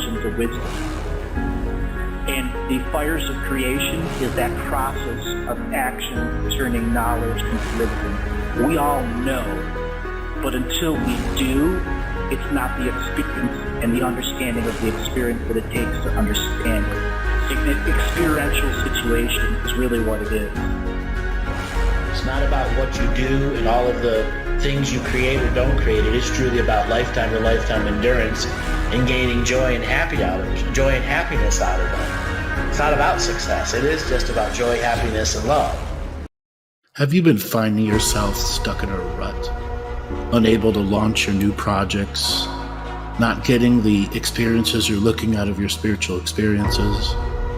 into wisdom. And the fires of creation is that process of action turning knowledge into wisdom. We all know, but until we do, it's not the experience and the understanding of the experience that it takes to understand it. Experiential situation is really what it is. It's not about what you do and all of the things you create or don't create. It is truly about lifetime to lifetime endurance and gaining joy and joy and happiness out of it. It's not about success. It is just about joy, happiness, and love. Have you been finding yourself stuck in a rut, unable to launch your new projects, not getting the experiences you're looking out of your spiritual experiences?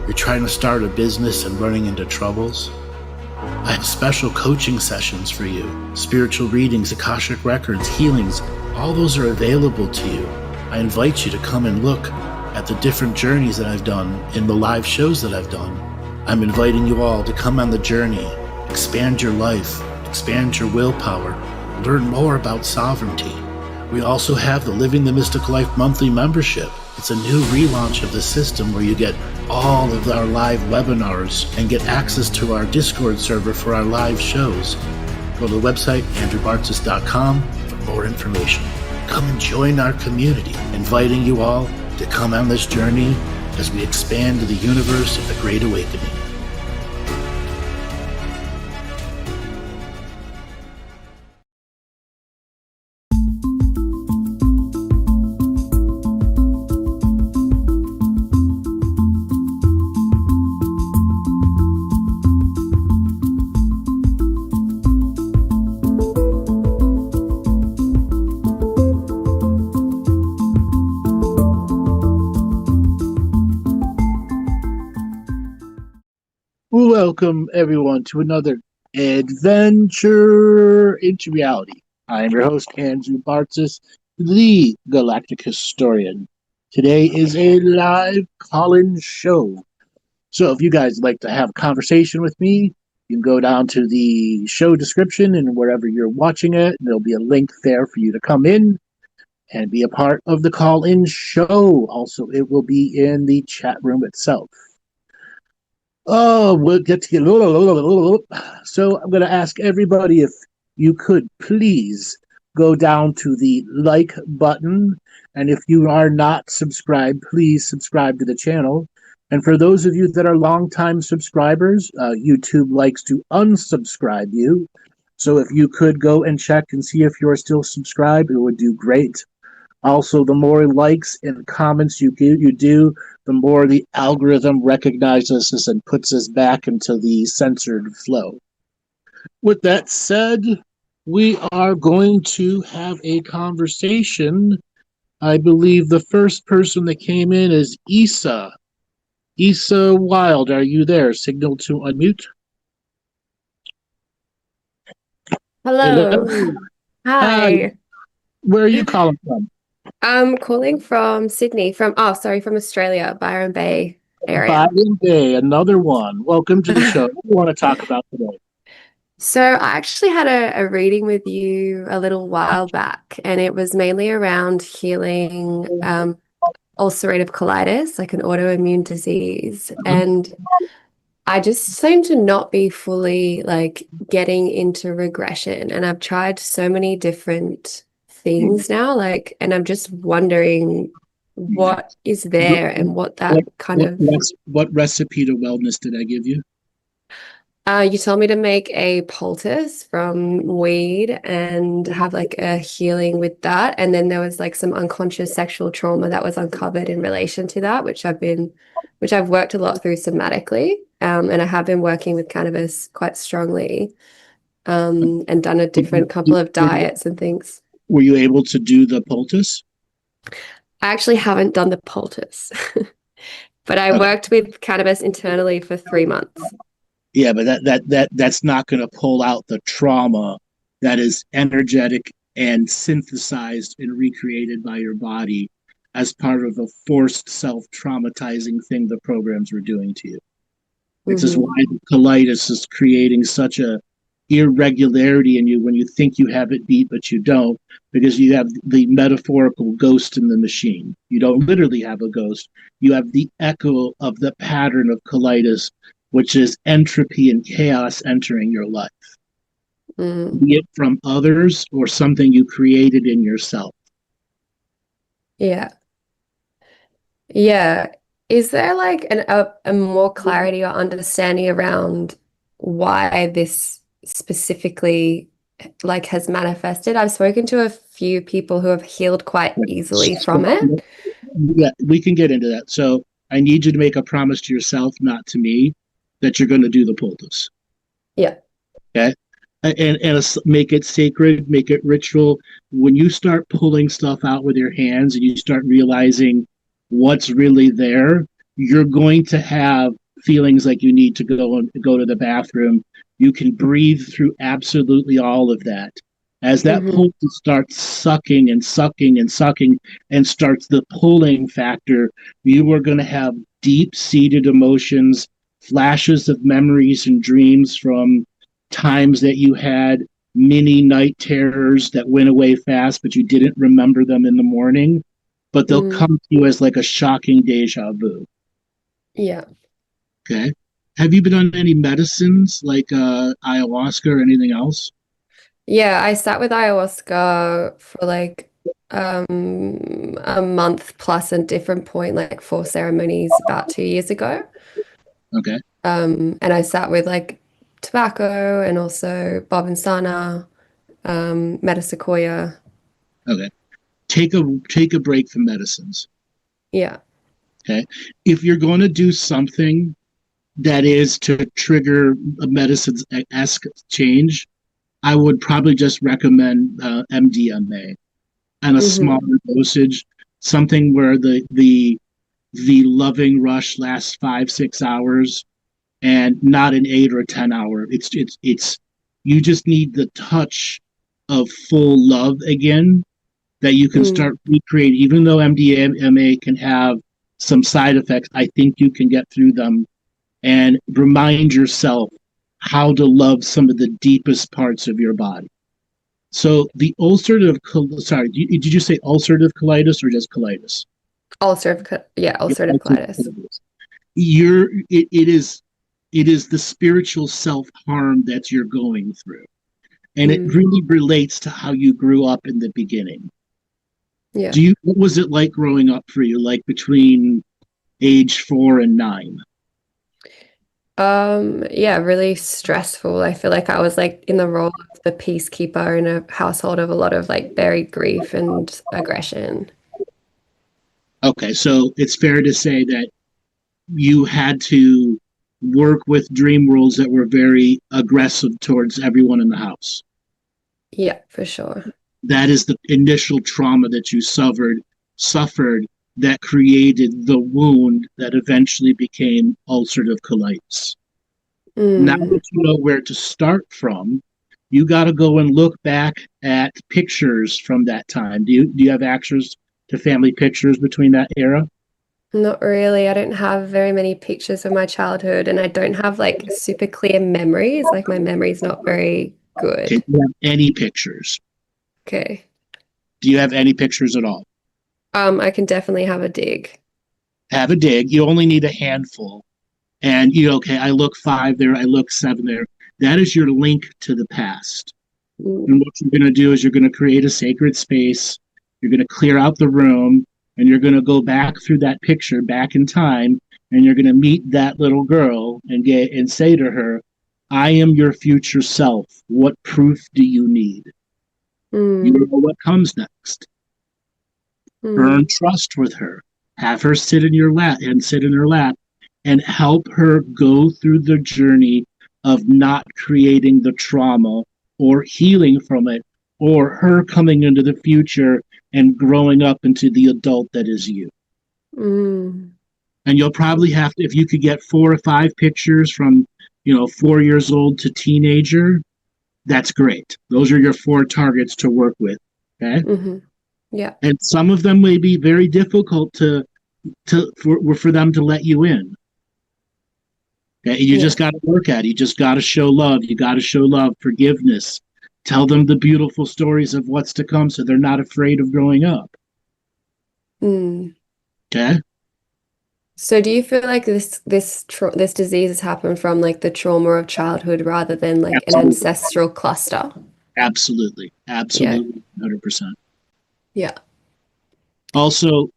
You're trying to start a business and running into troubles? I have special coaching sessions for you. Spiritual readings, Akashic Records, healings, all those are available to you. I invite you to come and look at the different journeys that I've done in the live shows that I've done. I'm inviting you all to come on the journey, expand your life, expand your willpower, learn more about sovereignty. We also have the Living the Mystical Life monthly membership. It's a new relaunch of the system where you get all of our live webinars and get access to our Discord server for our live shows. Go to the website, andrewbartzis.com, for more information. Come and join our community, inviting you all to come on this journey as we expand to the universe of the Great Awakening. Welcome, everyone, to another adventure into reality. I am your host, Andrew Bartzis, the Galactic Historian. Today is a live call-in show. So if you guys would like to have a conversation with me, you can go down to the show description and wherever you're watching it, there'll be a link there for you to come in and be a part of the call-in show. Also, it will be in the chat room itself. Oh, we'll get to you. So I'm going to ask everybody if you could please go down to the like button. And if you are not subscribed, please subscribe to the channel. And for those of you that are longtime subscribers, YouTube likes to unsubscribe you. So if you could go and check and see if you're still subscribed, it would do great. Also, the more likes and comments you do, the more the algorithm recognizes us and puts us back into the censored flow. With that said, we are going to have a conversation. I believe the first person that came in is Issa. Issa Wild, are you there? Signal to unmute. Hello. Hi. Hi. Where are you calling from? I'm calling from Sydney, from Australia, Byron Bay area. Byron Bay, another one. Welcome to the show. What do you want to talk about today? So I actually had a reading with you a little while back, and it was mainly around healing ulcerative colitis, like an autoimmune disease. And I just seem to not be fully getting into regression. And I've tried so many different things now, and I'm just wondering what is there and what recipe to wellness did I give you? You told me to make a poultice from weed and have a healing with that, and then there was some unconscious sexual trauma that was uncovered in relation to that, which I've worked a lot through somatically, and I have been working with cannabis quite strongly, and done a different couple of diets and things. Were you able to do the poultice? I actually haven't done the poultice, but I worked with cannabis internally for 3 months. Yeah, but that's not going to pull out the trauma that is energetic and synthesized and recreated by your body as part of a forced self-traumatizing thing the programs were doing to you. This is why the colitis is creating such a irregularity in you when you think you have it beat, but you don't, because you have the metaphorical ghost in the machine. You don't literally have a ghost. You have the echo of the pattern of colitis, which is entropy and chaos entering your life, be it from others or something you created in yourself. Yeah. Yeah. Is there like a more clarity or understanding around why this specifically like has manifested? I've spoken to a few people who have healed quite easily from it. Yeah, we can get into that. So I need you to make a promise to yourself, not to me, that you're going to do the poultice. Yeah. Okay. Make it sacred, make it ritual. When you start pulling stuff out with your hands and you start realizing what's really there, you're going to have feelings like you need to go to the bathroom. You can breathe through absolutely all of that. As that poultice starts sucking and sucking and sucking and starts the pulling factor, you are going to have deep-seated emotions, flashes of memories and dreams from times that you had mini night terrors that went away fast, but you didn't remember them in the morning, but they'll come to you as like a shocking deja vu. Yeah. Okay. Have you been on any medicines like ayahuasca or anything else? Yeah, I sat with ayahuasca for like a month plus a different point, like 4 ceremonies about 2 years ago. Okay. And I sat with like tobacco and also Bob and Sana, Metasequoia. Okay. Take a break from medicines. Yeah. Okay. If you're going to do something that is to trigger a medicine-esque change, I would probably just recommend MDMA and a smaller dosage, something where the loving rush lasts 5-6 hours and not an 8 or 10 hour. It's you just need the touch of full love again that you can start recreating. Even though MDMA can have some side effects, I think you can get through them and remind yourself how to love some of the deepest parts of your body. So the ulcerative, did you say ulcerative colitis or just colitis? Ulcerative colitis. It is the spiritual self-harm that you're going through. And it really relates to how you grew up in the beginning. Yeah. What was it like growing up for you, like between age 4 and 9? Yeah, really stressful. I feel like I was like in the role of the peacekeeper in a household of a lot of like buried grief and aggression. Okay, so it's fair to say that you had to work with dream worlds that were very aggressive towards everyone in the house. Yeah, for sure. That is the initial trauma that you suffered that created the wound that eventually became ulcerative colitis. Now that you know where to start from, you got to go and look back at pictures from that time. Do you have access to family pictures between that era? Not really. I don't have very many pictures of my childhood, and I don't have like super clear memories. Like my memory's not very Okay, good. do you have any pictures? Okay. Do you have any pictures at all? I can definitely have a dig. Have a dig. You only need a handful. And okay, I look 5 there, I look 7 there. That is your link to the past. And what you're going to do is you're going to create a sacred space. You're going to clear out the room, and you're going to go back through that picture back in time, and you're going to meet that little girl and say to her, I am your future self. What proof do you need? You know what comes next. Earn trust with her. Have her sit in your lap and help her go through the journey of not creating the trauma or healing from it, or her coming into the future and growing up into the adult that is you. And you'll probably have to, if you could get 4 or 5 pictures from 4 years old to teenager, that's great. Those are your 4 targets to work with. Okay. Yeah. And some of them may be very difficult for them to let you in. Okay? You Yeah. just got to work at it. You just got to show love. You got to show love, forgiveness. Tell them the beautiful stories of what's to come so they're not afraid of growing up. Mm. Okay? So do you feel like this disease has happened from like the trauma of childhood rather than like an Absolutely. ancestral cluster? Absolutely. Yeah. 100%. Yeah. Also,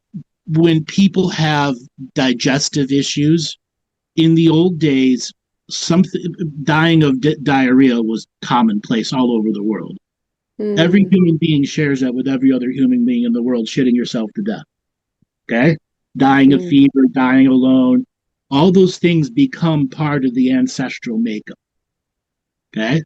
when people have digestive issues, in the old days, something dying of diarrhea was commonplace all over the world. Every Mm. human being shares that with every other human being in the world, shitting yourself to death. Okay? Dying of Mm. fever, dying alone, all those things become part of the ancestral makeup. Okay?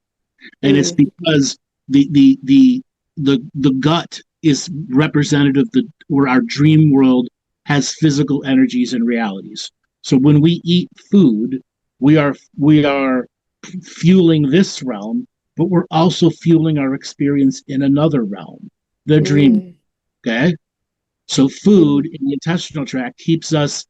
And it's Mm. because the gut is representative the where our dream world has physical energies and realities. So when we eat food, we are fueling this realm, but we're also fueling our experience in another realm, the dream. Mm. Okay? So food in the intestinal tract keeps us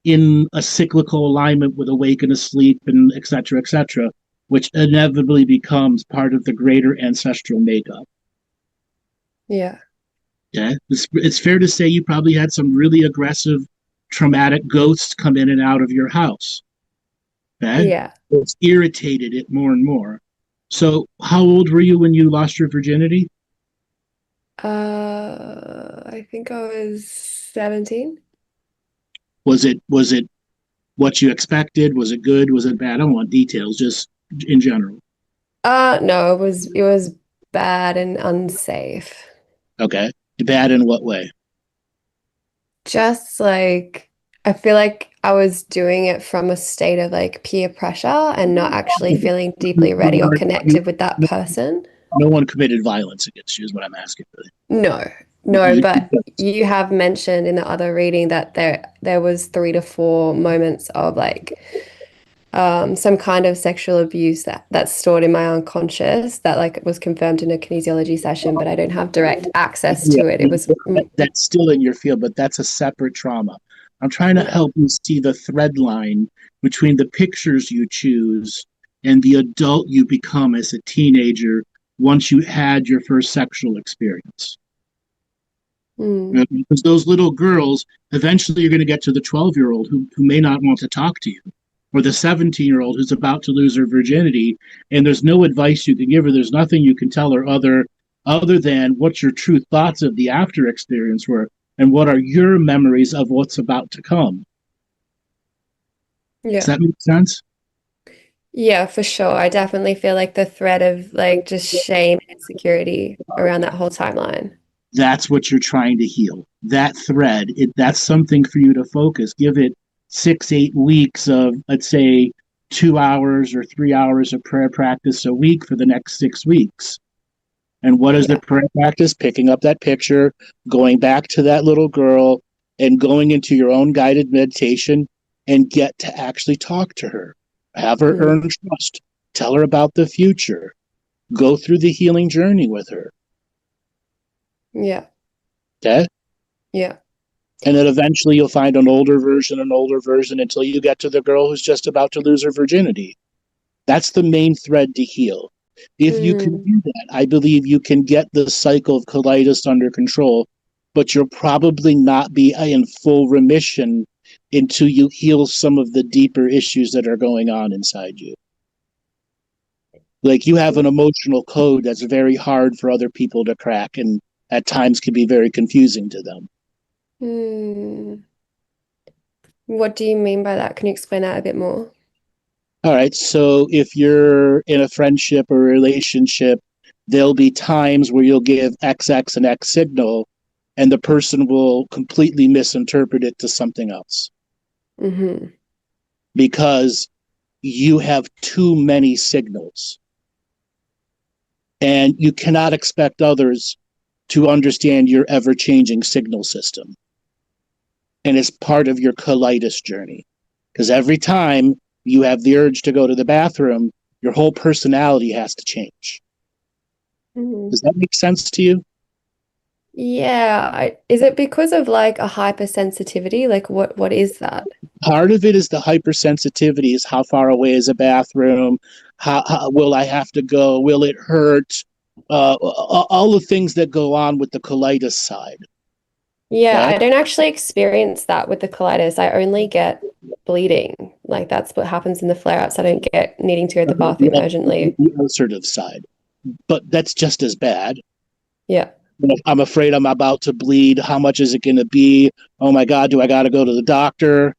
in a cyclical alignment with awake and asleep and et cetera, which inevitably becomes part of the greater ancestral makeup. Yeah. Okay? It's fair to say you probably had some really aggressive, traumatic ghosts come in and out of your house. Okay? Yeah. It's irritated it more and more. So how old were you when you lost your virginity? I think I was 17. Was it what you expected? Was it good? Was it bad? I don't want details, just in general. No, it was bad and unsafe. Okay. Bad in what way? Just like I feel like I was doing it from a state of like peer pressure and not actually feeling deeply ready or connected with that person. No one committed violence against you, is what I'm asking. No, no, but you have mentioned in the other reading that there was 3 to 4 moments of like some kind of sexual abuse that's stored in my unconscious that like was confirmed in a kinesiology session, but I don't have direct access Yeah, to it. It was that's still in your field, but that's a separate trauma. I'm trying to yeah. help you see the thread line between the pictures you choose and the adult you become as a teenager once you had your first sexual experience. Mm. Because those little girls, eventually you're going to get to the 12-year-old who may not want to talk to you, or the 17-year-old who's about to lose her virginity, and there's no advice you can give her. There's nothing you can tell her other than what your true thoughts of the after experience were and what are your memories of what's about to come. Does Yeah. that make sense? Yeah, for sure. I definitely feel like the thread of like just shame and insecurity around that whole timeline. That's what you're trying to heal. That thread, that's something for you to focus. Give it 6, 8 weeks of, let's say, 2 hours or 3 hours of prayer practice a week for the next 6 weeks. And what is the Yeah. prayer practice? Picking up that picture, going back to that little girl, and going into your own guided meditation and get to actually talk to her. Have her Mm. earn trust. Tell her about the future. Go through the healing journey with her. Yeah. Okay? Yeah. And then eventually you'll find an older version until you get to the girl who's just about to lose her virginity. That's the main thread to heal. If you can Mm. do that, I believe you can get the cycle of colitis under control, but you'll probably not be in full remission until you heal some of the deeper issues that are going on inside you. Like you have an emotional code that's very hard for other people to crack and at times can be very confusing to them. Mm. What do you mean by that? Can you explain that a bit more? All right. So if you're in a friendship or a relationship, there'll be times where you'll give XX an X signal and the person will completely misinterpret it to something else Mm-hmm. because you have too many signals. And you cannot expect others to understand your ever-changing signal system. And it's part of your colitis journey. Because every time you have the urge to go to the bathroom, your whole personality has to change. Mm-hmm. Does that make sense to you? Yeah. Is it because of like a hypersensitivity? Like what is that? Part of it is the hypersensitivity, is how far away is a bathroom? How will I have to go? Will it hurt? All the things that go on with the colitis side. Yeah, Okay? I don't actually experience that with the colitis. I only get bleeding. Like that's what happens in the flare-ups. I don't get needing to go to the bathroom urgently. The ulcerative side. But that's just as bad. Yeah. I'm afraid I'm about to bleed. How much is it going to be? Oh my God, do I got to go to the doctor?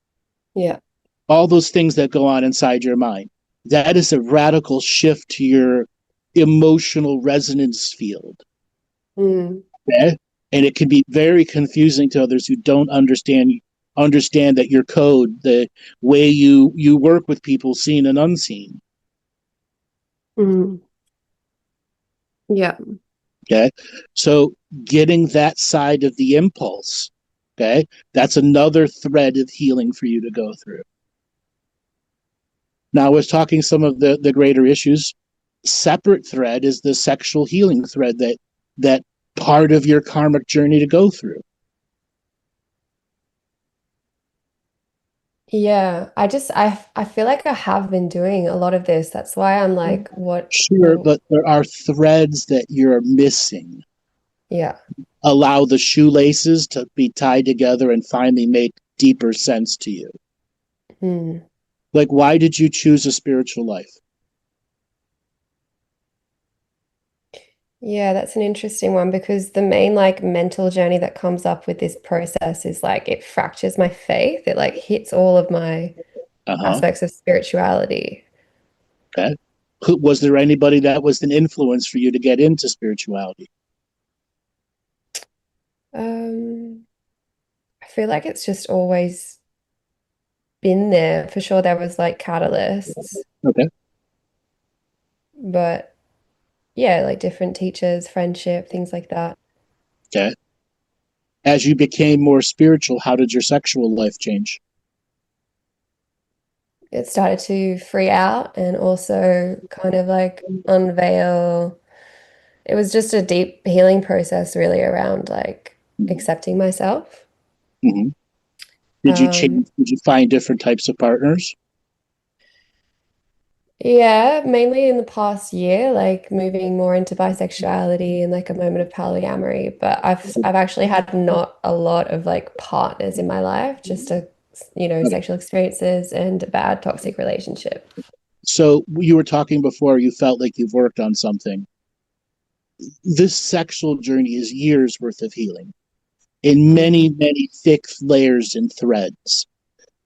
Yeah. All those things that go on inside your mind. That is a radical shift to your emotional resonance field. Mm. Okay? And it can be very confusing to others who don't understand that your code, the way you work with people seen and unseen. Mm. Yeah. Okay. So getting that side of the impulse, okay, that's another thread of healing for you to go through. Now, I was talking some of the greater issues. Separate thread is the sexual healing thread that part of your karmic journey to go through. Yeah. I feel like I have been doing a lot of this. That's why I'm like, Sure, but there are threads that you're missing. Yeah. Allow the shoelaces to be tied together and finally make deeper sense to you. Mm. Like, why did you choose a spiritual life? Yeah, that's an interesting one because the main like mental journey that comes up with this process is like it fractures my faith. It like hits all of my Uh-huh. aspects of spirituality. Okay. Was there anybody that was an influence for you to get into spirituality? Um, I feel like it's just always been there. For sure, there was like catalysts, Okay. but yeah, like different teachers, friendship, things like that. Okay. As you became more spiritual, how did your sexual life change? It started to free out and also kind of like unveil. It was just a deep healing process, really, around like accepting myself. Mm-hmm. Did you Um, change? Did you find different types of partners? yeah, mainly in the past year, like moving more into bisexuality and like a moment of polyamory. But I've actually had not a lot of like partners in my life, just Okay. sexual experiences and a bad toxic relationship. So you were talking before, you felt like you've worked on something. This sexual journey is years worth of healing in Mm. many thick layers and threads.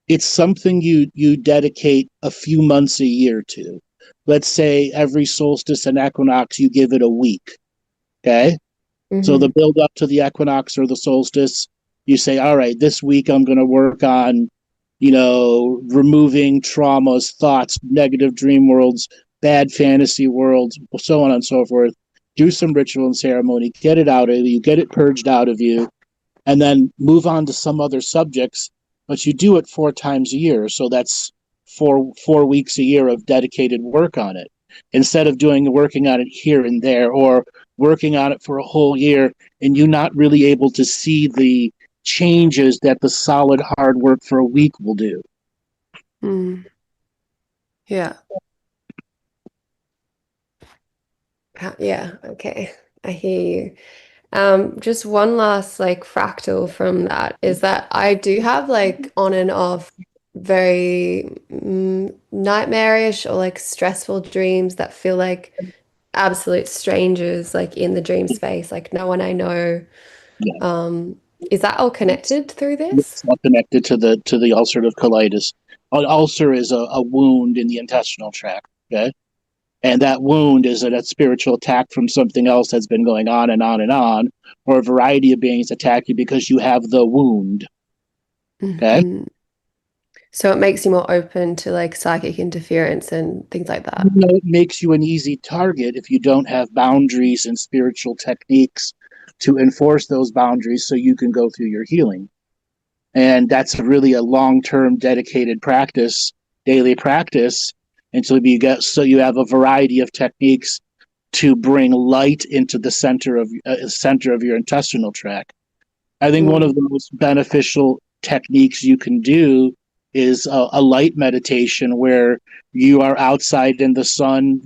It's something you dedicate a few months a year to. Let's say every solstice and equinox, you give it a week. Okay. So the Hmm. build up to the equinox or the solstice, you say, all right, this week I'm going to work on, removing traumas, thoughts, negative dream worlds, bad fantasy worlds, so on and so forth. Do some ritual and ceremony, get it out of you, get it purged out of you, and then move on to some other subjects. But you do it 4 times a year, so that's four weeks a year of dedicated work on it. Instead of working on it here and there, or working on it for a whole year, and you not really able to see the changes that the solid hard work for a week will do. Mm. Yeah. Yeah. Okay. I hear you. Just one last like fractal from that is that I do have like on and off very nightmarish or like stressful dreams that feel like absolute strangers like in the dream space, like no one I know. Yeah, Um, is that all connected through this? it's not connected to the ulcerative colitis. An ulcer is a wound in the intestinal tract. Okay, and that wound is a spiritual attack from something else that's been going on and on and on, or a variety of beings attack you because you have the wound. Okay. Mhm. So it makes you more open to like psychic interference and things like that. It makes you an easy target if you don't have boundaries and spiritual techniques to enforce those boundaries so you can go through your healing. And that's really a long-term dedicated practice, daily practice, until you have a variety of techniques to bring light into the center of your intestinal tract. I think one of the most beneficial techniques you can do is a light meditation where you are outside in the sun,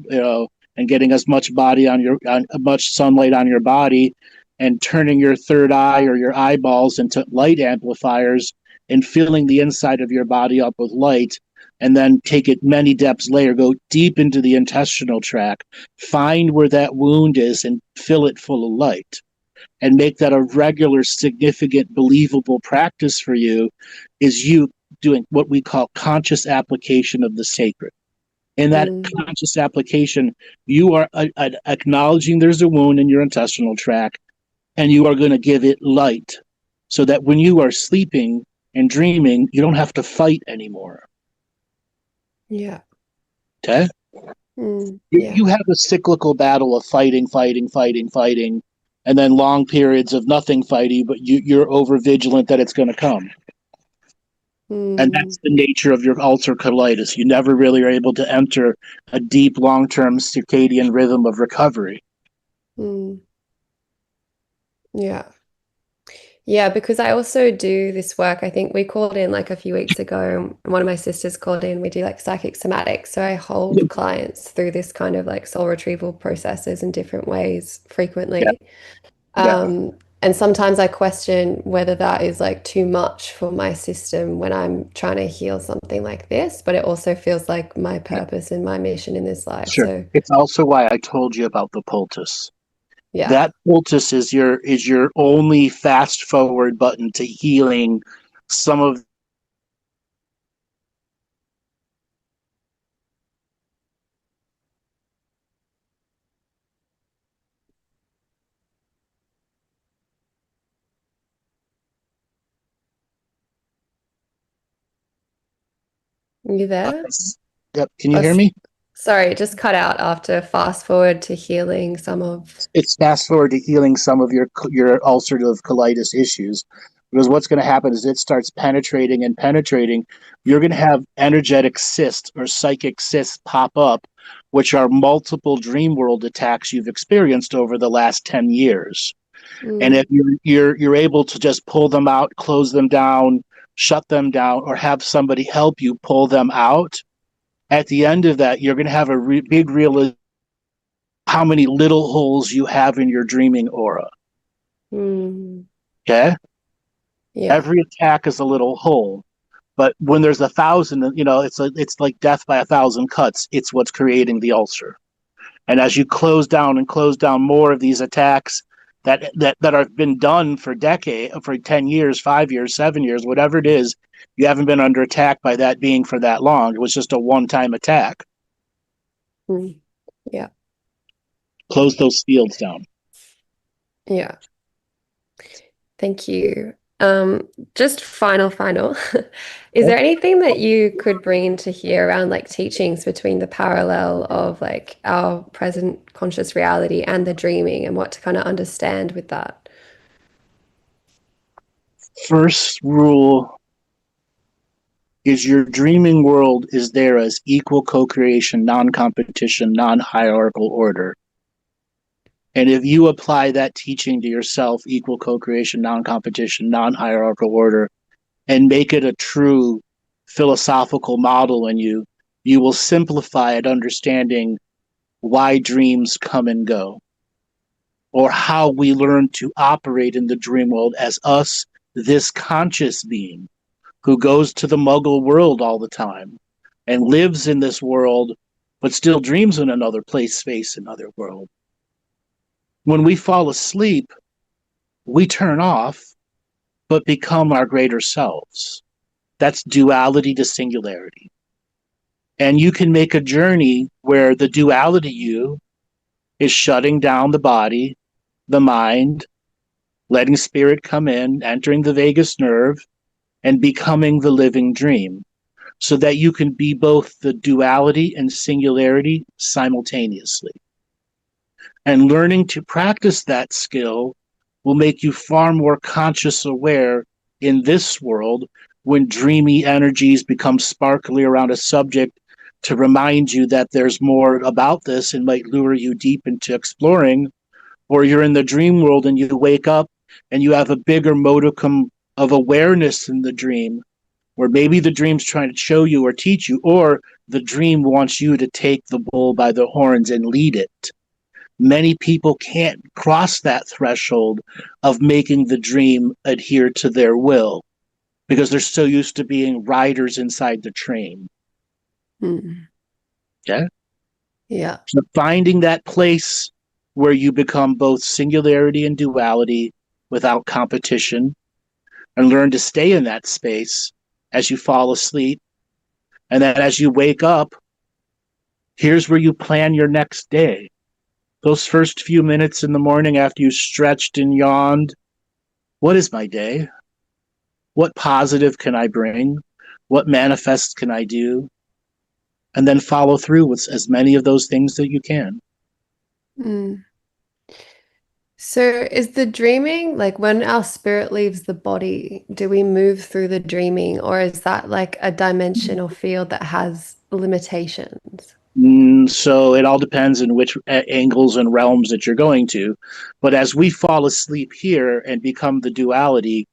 and getting as much much sunlight on your body, and turning your third eye or your eyeballs into light amplifiers and filling the inside of your body up with light, and then take it many depths later, go deep into the intestinal tract, find where that wound is and fill it full of light, and make that a regular, significant, believable practice for you, is you doing what we call conscious application of the sacred. In that conscious application, you are acknowledging there's a wound in your intestinal tract, and you are going to give it light, so that when you are sleeping and dreaming, you don't have to fight anymore. Yeah. Okay? You have a cyclical battle of fighting, and then long periods of nothing fighting, but you're over vigilant that it's going to come. And that's the nature of your ulcer colitis. You never really are able to enter a deep, long-term circadian rhythm of recovery. Yeah. Yeah, because I also do this work. I think we called in like a few weeks ago, and one of my sisters called in. We do like psychic somatics. So I hold clients through this kind of like soul retrieval processes in different ways frequently. And sometimes I question whether that is like too much for my system when I'm trying to heal something like this, but it also feels like my purpose and my mission in this life. Sure. So It's also why I told you about the poultice. yeah. That poultice is your only fast forward button to healing some of You there? Yep. Can you hear me? Sorry, it just cut out after fast forward to healing some of. It's fast forward to healing some of your ulcerative colitis issues, because what's going to happen is it starts penetrating and penetrating. You're going to have energetic cysts or psychic cysts pop up, which are multiple dream world attacks you've experienced over the last 10 years. And if you're able to just pull them out, close them down, shut them down, or have somebody help you pull them out, at the end of that, you're going to have a big realization how many little holes you have in your dreaming aura. Okay? Yeah. Every attack is a little hole. But when there's 1,000, it's like death by 1,000 cuts. It's what's creating the ulcer. And as you close down more of these attacks that have been done for 10 years, 5 years, 7 years, whatever it is, you haven't been under attack by that being for that long. It was just a one-time attack. Yeah. Close those fields down. Yeah. Thank you. Just final. Is there anything that you could bring into here around like teachings between the parallel of like our present conscious reality and the dreaming, and what to kind of understand with that? First rule is your dreaming world is there as equal co-creation, non-competition, non-hierarchical order. And if you apply that teaching to yourself, equal co-creation, non-competition, non-hierarchical order, and make it a true philosophical model in you, you will simplify it, understanding why dreams come and go, or how we learn to operate in the dream world as us, this conscious being who goes to the muggle world all the time and lives in this world, but still dreams in another place, space, another world. When we fall asleep, we turn off, but become our greater selves. That's duality to singularity. And you can make a journey where the duality you is shutting down the body, the mind, letting spirit come in, entering the vagus nerve, and becoming the living dream, so that you can be both the duality and singularity simultaneously. And learning to practice that skill will make you far more conscious aware in this world when dreamy energies become sparkly around a subject to remind you that there's more about this and might lure you deep into exploring, or you're in the dream world and you wake up and you have a bigger modicum of awareness in the dream, or maybe the dream's trying to show you or teach you, or the dream wants you to take the bull by the horns and lead it. Many people can't cross that threshold of making the dream adhere to their will because they're so used to being riders inside the train. Okay? Yeah. So finding that place where you become both singularity and duality without competition, and learn to stay in that space as you fall asleep. And then as you wake up, here's where you plan your next day. Those first few minutes in the morning after you stretched and yawned, what is my day? What positive can I bring? What manifest can I do? And then follow through with as many of those things that you can. So is the dreaming, like when our spirit leaves the body, do we move through the dreaming, or is that like a dimension or field that has limitations? So it all depends on which angles and realms that you're going to. But as we fall asleep here and become the duality,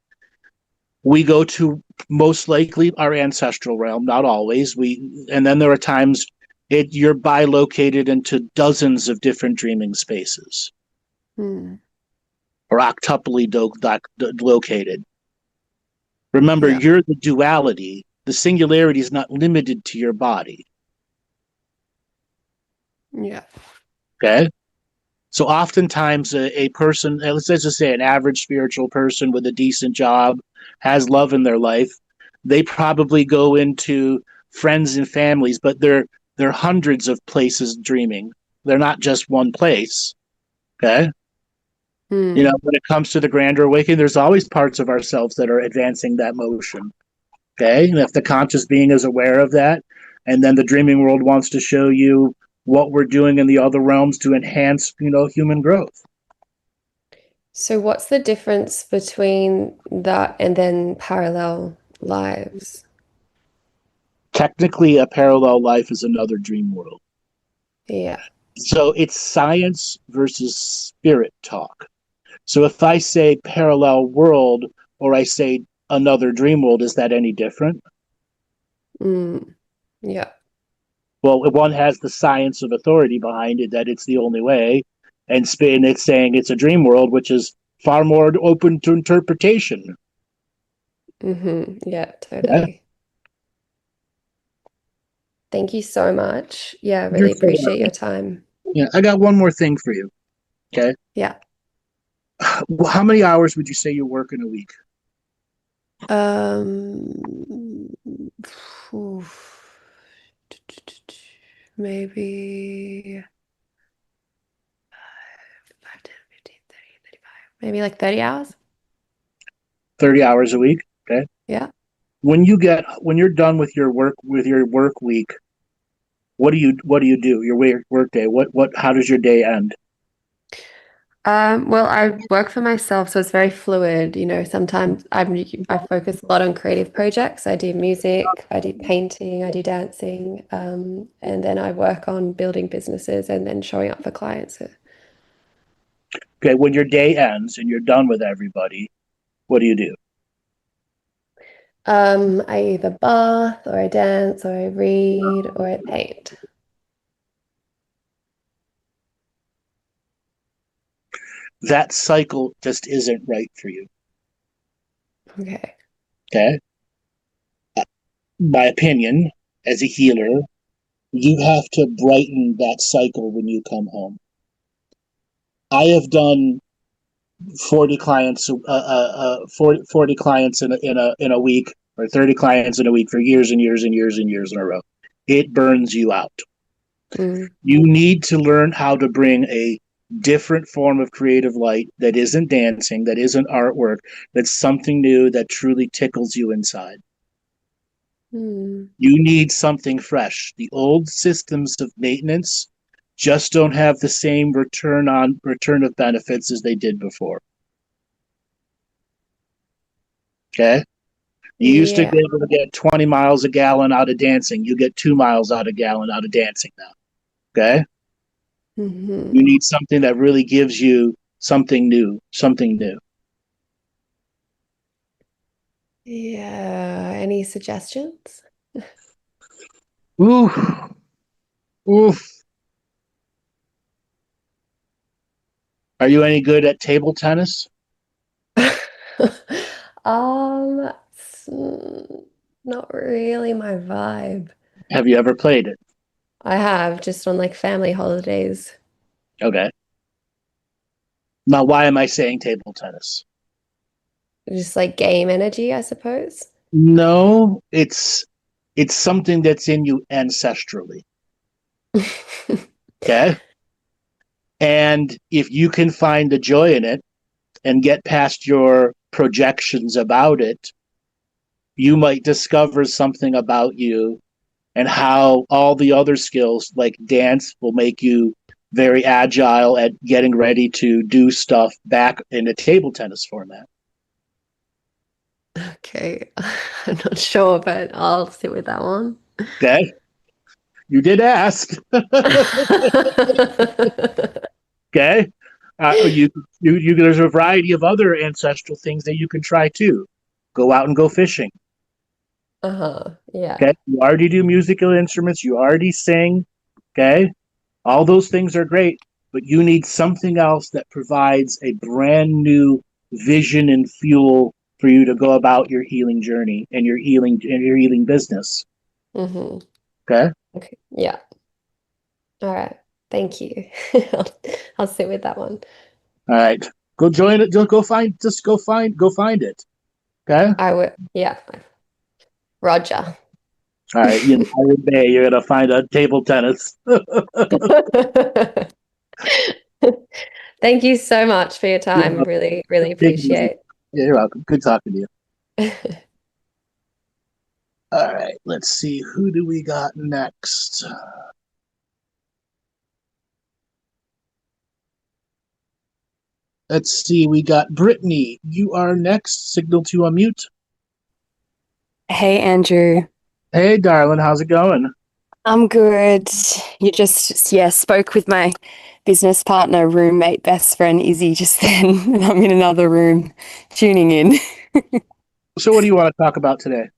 we go to most likely our ancestral realm, not always. And then there are times you're bilocated into dozens of different dreaming spaces. Or octuply located. Remember, you're the duality. The singularity is not limited to your body. Yeah. Okay? So oftentimes a person, let's just say an average spiritual person with a decent job, has love in their life, they probably go into friends and families, but they're hundreds of places dreaming. They're not just one place. Okay? You know, when it comes to the grander awakening, there's always parts of ourselves that are advancing that motion. Okay? And if the conscious being is aware of that, and then the dreaming world wants to show you what we're doing in the other realms to enhance, human growth. So what's the difference between that and then parallel lives? Technically, a parallel life is another dream world. Yeah. So it's science versus spirit talk. So if I say parallel world or I say another dream world, is that any different? Yeah. Well, one has the science of authority behind it that it's the only way, and it's saying it's a dream world, which is far more open to interpretation. Yeah, totally. Yeah. Thank you so much. Yeah, I really appreciate your time. Yeah, I got one more thing for you. Okay? Yeah. How many hours would you say you work in a week? Maybe 5, 10, 15, 30, 35. Maybe like 30 hours. 30 hours a week. Okay. Yeah. When you're done with your work week, what do you do? Your work day. How does your day end? Well, I work for myself, so it's very fluid. Sometimes I focus a lot on creative projects. I do music, I do painting, I do dancing, and then I work on building businesses and then showing up for clients. Okay, when your day ends and you're done with everybody, what do you do? I either bath or I dance or I read or I paint. That cycle just isn't right for you. Okay. Okay? My opinion, as a healer, you have to brighten that cycle when you come home. I have done 40 clients 40 clients in a week, or 30 clients in a week for years and years and years and years in a row. It burns you out. You need to learn how to bring a different form of creative light that isn't dancing, that isn't artwork, that's something new that truly tickles you inside. You need something fresh. The old systems of maintenance just don't have the same return of benefits as they did before. Okay? You used to Yeah. be able to get 20 miles a gallon out of dancing. You get 2 miles out a gallon out of dancing now. Okay. You Hmm. need something that really gives you something new, something new. Yeah. Any suggestions? Ooh, ooh. Are you any good at table tennis? It's not really my vibe. Have you ever played it? I have just on like family holidays. Okay. Now, why am I saying table tennis? Just like game energy, I suppose. No, it's something that's in you ancestrally. Okay. And if you can find the joy in it and get past your projections about it, you might discover something about you and how all the other skills like dance will make you very agile at getting ready to do stuff back in a table tennis format. Okay, I'm not sure, but I'll sit with that one. Okay. You did ask. Okay. There's a variety of other ancestral things that you can try too. Go out and go fishing. Uh-huh. Yeah. Okay. You already do musical instruments. You already sing. Okay. All those things are great, but you need something else that provides a brand new vision and fuel for you to go about your healing journey and your healing business. Hmm. Okay. Okay. Yeah. All right. Thank you. I'll, I'll sit with that one. All right. Go join it. Go find it. Okay. I would. Yeah. Roger. All right. You know, Pirate Bay, you're gonna find a table tennis. Thank you so much for your You're time. welcome. Really, really Take it easy. appreciate. Yeah, you're welcome. Good talking to you. All right. Let's see. Who do we got next? Let's see. We got Brittany. You are next. Signal to unmute. Hey, Andrew. Hey, darling. How's it going? I'm good. You just, yeah, spoke with my business partner, roommate, best friend, Izzy, just then, and I'm in another room tuning in. So, what do you want to talk about today?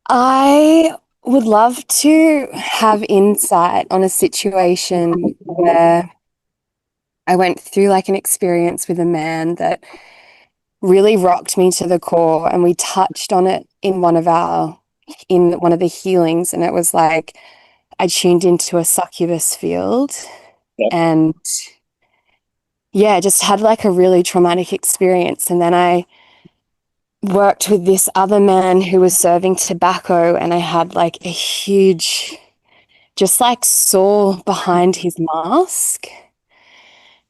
I would love to have insight on a situation where I went through like an experience with a man that really rocked me to the core, and we touched on it in one of the healings, and it was like I tuned into a succubus field Yep. and yeah, just had like a really traumatic experience. And then I worked with this other man who was serving tobacco, and I had like a huge, just like sore behind his mask.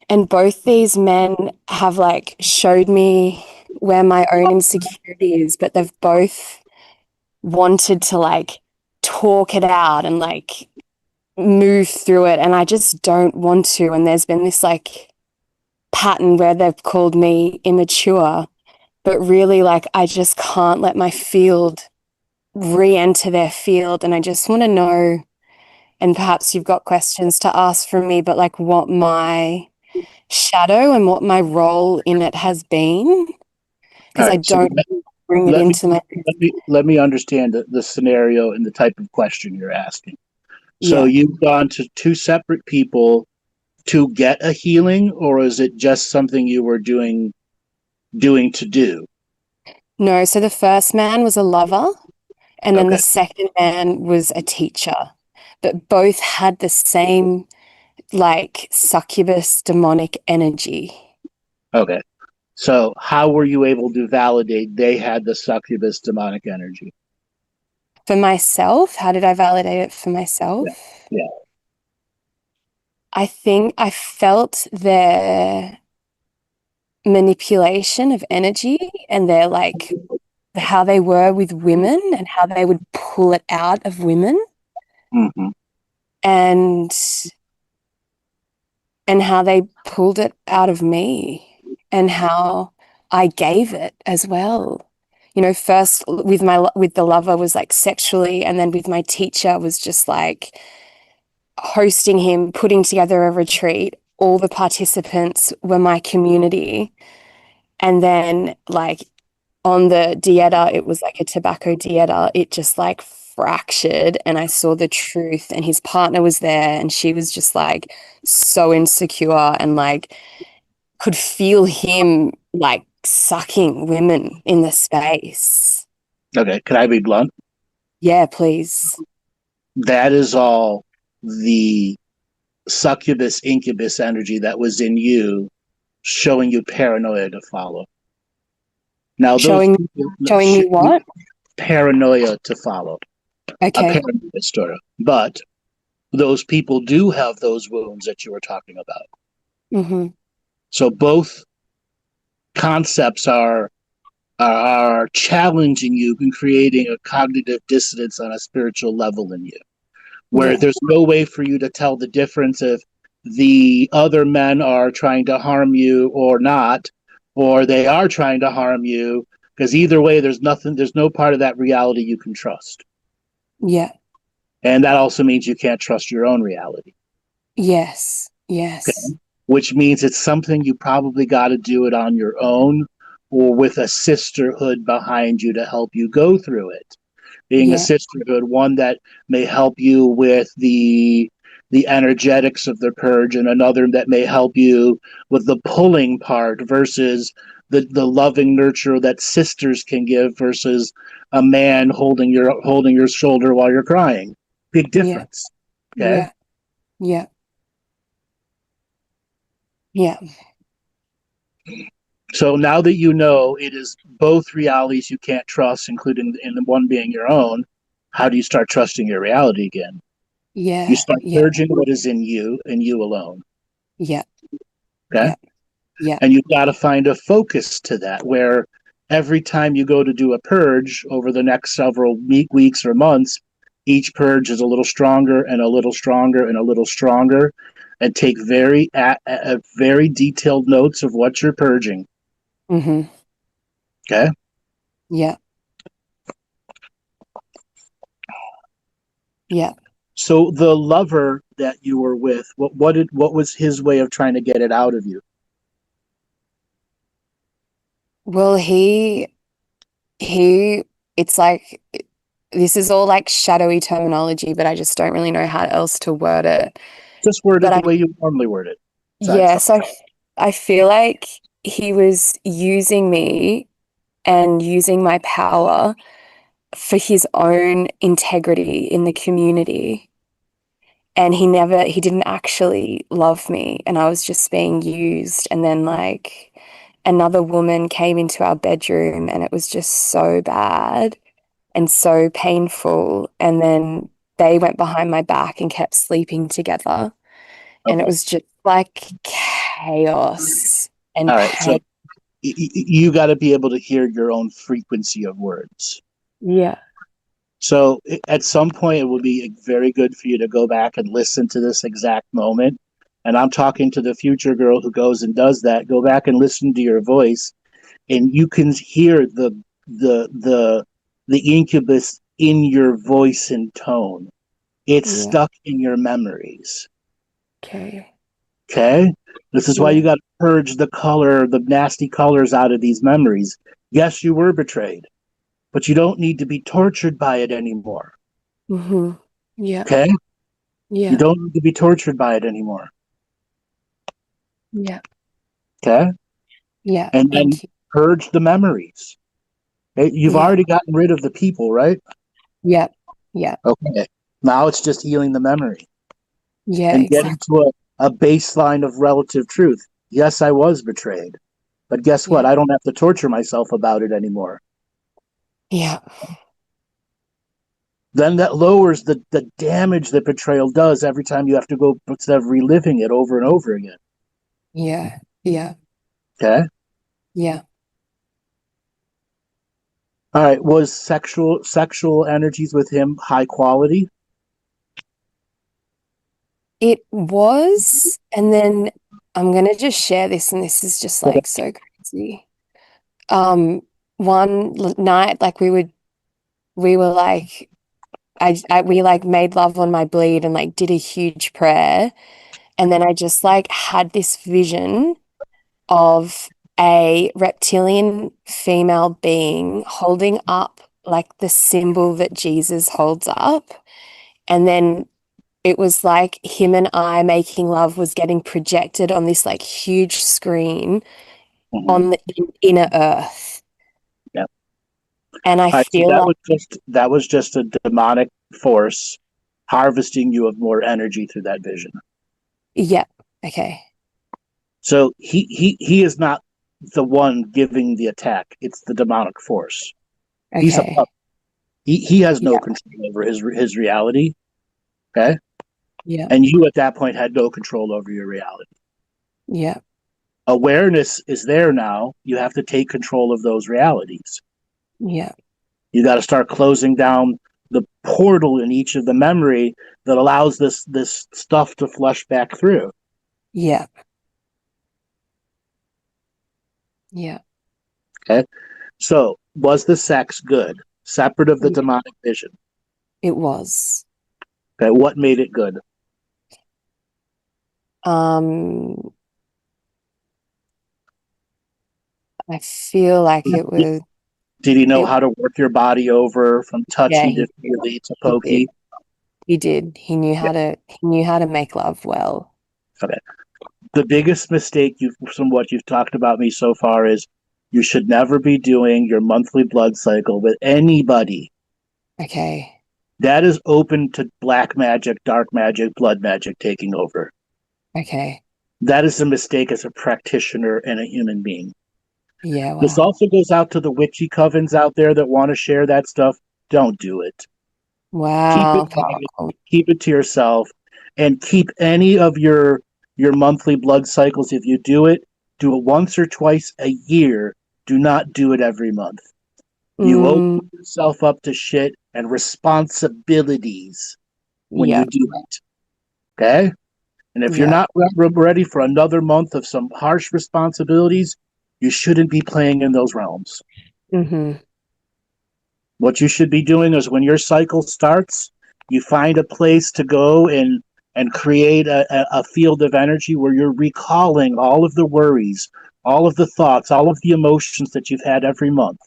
And both these men have like showed me where my own insecurity is, but they've both wanted to like talk it out and like move through it. And I just don't want to. And there's been this like pattern where they've called me immature, but really like I just can't let my field re-enter their field. And I just want to know, and perhaps you've got questions to ask from me, but like what my shadow and what my role in it has been, All because I right. So, don't bring it let me into my let me understand the scenario and the type of question you're asking. So, yeah. you've gone to two separate people to get a healing, or is it just something you were doing to do? No, so the first man was a lover, and then the Okay. second man was a teacher, but both had the same like succubus demonic energy. Okay. So, how were you able to validate they had the succubus demonic energy? For myself, how did I validate it for Yeah. myself? Yeah. I think I felt their manipulation of energy and their like how they were with women and how they would pull it out of women Mm-hmm. and how they pulled it out of me and how I gave it as well. you know, first with the lover was like sexually, and then with my teacher was just like hosting him, putting together a retreat. All the participants were my community. And then like on the dieta, it was like a tobacco dieta. It just like fractured, and I saw the truth, and his partner was there, and she was just like so insecure, and like could feel him like sucking women in the space. Okay, can I be blunt? Yeah, please. That is all the succubus incubus energy that was in you showing you paranoia to follow. Now those Showing people showing me what? paranoia to follow. A Okay. paranoia story. But those people do have those wounds that you were talking about. Mm-hmm. So both concepts are challenging you and creating a cognitive dissonance on a spiritual level in you, where Yeah. there's no way for you to tell the difference if the other men are trying to harm you or not, or they are trying to harm you, because either way, there's no part of that reality you can trust. Yeah. And that also means you can't trust your own reality. Yes. Yes. Okay? Which means it's something you probably got to do it on your own or with a sisterhood behind you to help you go through it. Being a Yeah. sisterhood, one that may help you with the energetics of the purge, and another that may help you with the pulling part versus the loving nurture that sisters can give versus a man holding your shoulder while you're crying. Big Yeah. difference. Okay. Yeah. Yeah. Yeah. So now that you know it is both realities you can't trust, including in the one being your own, how do you start trusting your reality again? You Yeah. start Yeah. purging what is in you and you alone. Yeah. Okay. Yeah. Yeah. And you've got to find a focus to that where every time you go to do a purge over the next several weeks or months, each purge is a little stronger and a little stronger and a little stronger. And take very detailed notes of what you're purging. Mm-hmm. Okay. Yeah. Yeah. So the lover that you were with, what was his way of trying to get it out of you? Well, it's like this is all like shadowy terminology, but I just don't really know how else to word it. Just word it But the way you normally word it. yeah, so I feel like he was using me and using my power for his own integrity in the community. And he didn't actually love me, and I was just being used. And then like another woman came into our bedroom, and it was just so bad and so painful. And then they went behind my back and kept sleeping together. And it Okay. was just like chaos and All right. So pain. you got to be able to hear your own frequency of words. Yeah. So at some point, it will be very good for you to go back and listen to this exact moment. And I'm talking to the future girl who goes and does that. Go back and listen to your voice, and you can hear the the the incubus in your voice and tone. It's Yeah. stuck in your memories. Okay. Okay? This is why Yeah. you got to purge the nasty colors out of these memories. Yes, you were betrayed, but you don't need to be tortured by it anymore. Mm-hmm. Yeah. Okay? You Yeah. don't need to be tortured by it anymore. Yeah. Okay? Yeah. And then Thank you. purge the memories. Okay? You've Yeah. already gotten rid of the people, right? Yeah. Yeah. Okay. Now it's just healing the memory Yeah. and getting Exactly. to a baseline of relative truth. Yes, I was betrayed. But guess what? Yeah. I don't have to torture myself about it anymore. Yeah. Then that lowers the damage that betrayal does every time you have to go instead of reliving it over and over again. Yeah. Yeah. Okay. Yeah. All right. Was sexual energies with him high quality? It was, and then I'm gonna just share this, and this is just Okay. like so crazy. Um, night, like we were like, we like made love on my bleed and like did a huge prayer. And then I just like had this vision of a reptilian female being holding up like the symbol that Jesus holds up. And then it was like him and I making love was getting projected on this like huge screen on the inner earth. Yeah. And I So feel like, that was just a demonic force harvesting you of more energy through that vision. yeah, okay. So he is not the one giving the attack. It's the demonic force. He's a Okay. puppet. He has no Yeah. control over his reality. Okay. Yeah. And you at that point had no control over your reality. Yeah. Awareness is there now. You have to take control of those realities. Yeah. You got to start closing down the portal in each of the memory that allows this stuff to flush back through. Yeah. Yeah. Okay. So was the sex good? Separate of the Yeah. demonic vision. It was. Okay. What made it good? I feel like it was, Did he know it, how to work your body over from yeah, touchy to feely to he did. pokey? He did. Yeah. He knew how to make love well. Okay. The biggest mistake from what you've talked about me so far is you should never be doing your monthly blood cycle with anybody. Okay. That is open to black magic, dark magic, blood magic taking over. Okay. That is a mistake as a practitioner and a human being. Yeah, This wow. also goes out to the witchy covens out there that want to share that stuff. Don't do it. Keep Wow, it private, powerful. keep it to yourself, and keep any of your monthly blood cycles. If you do it once or twice a year. Do not do it every month. You open yourself up to shit and responsibilities when you Yeah. do it. Okay? And if you're Yeah. not ready for another month of some harsh responsibilities, you shouldn't be playing in those realms. Mm-hmm. What you should be doing is when your cycle starts, you find a place to go and create a field of energy where you're recalling all of the worries, all of the thoughts, all of the emotions that you've had every month,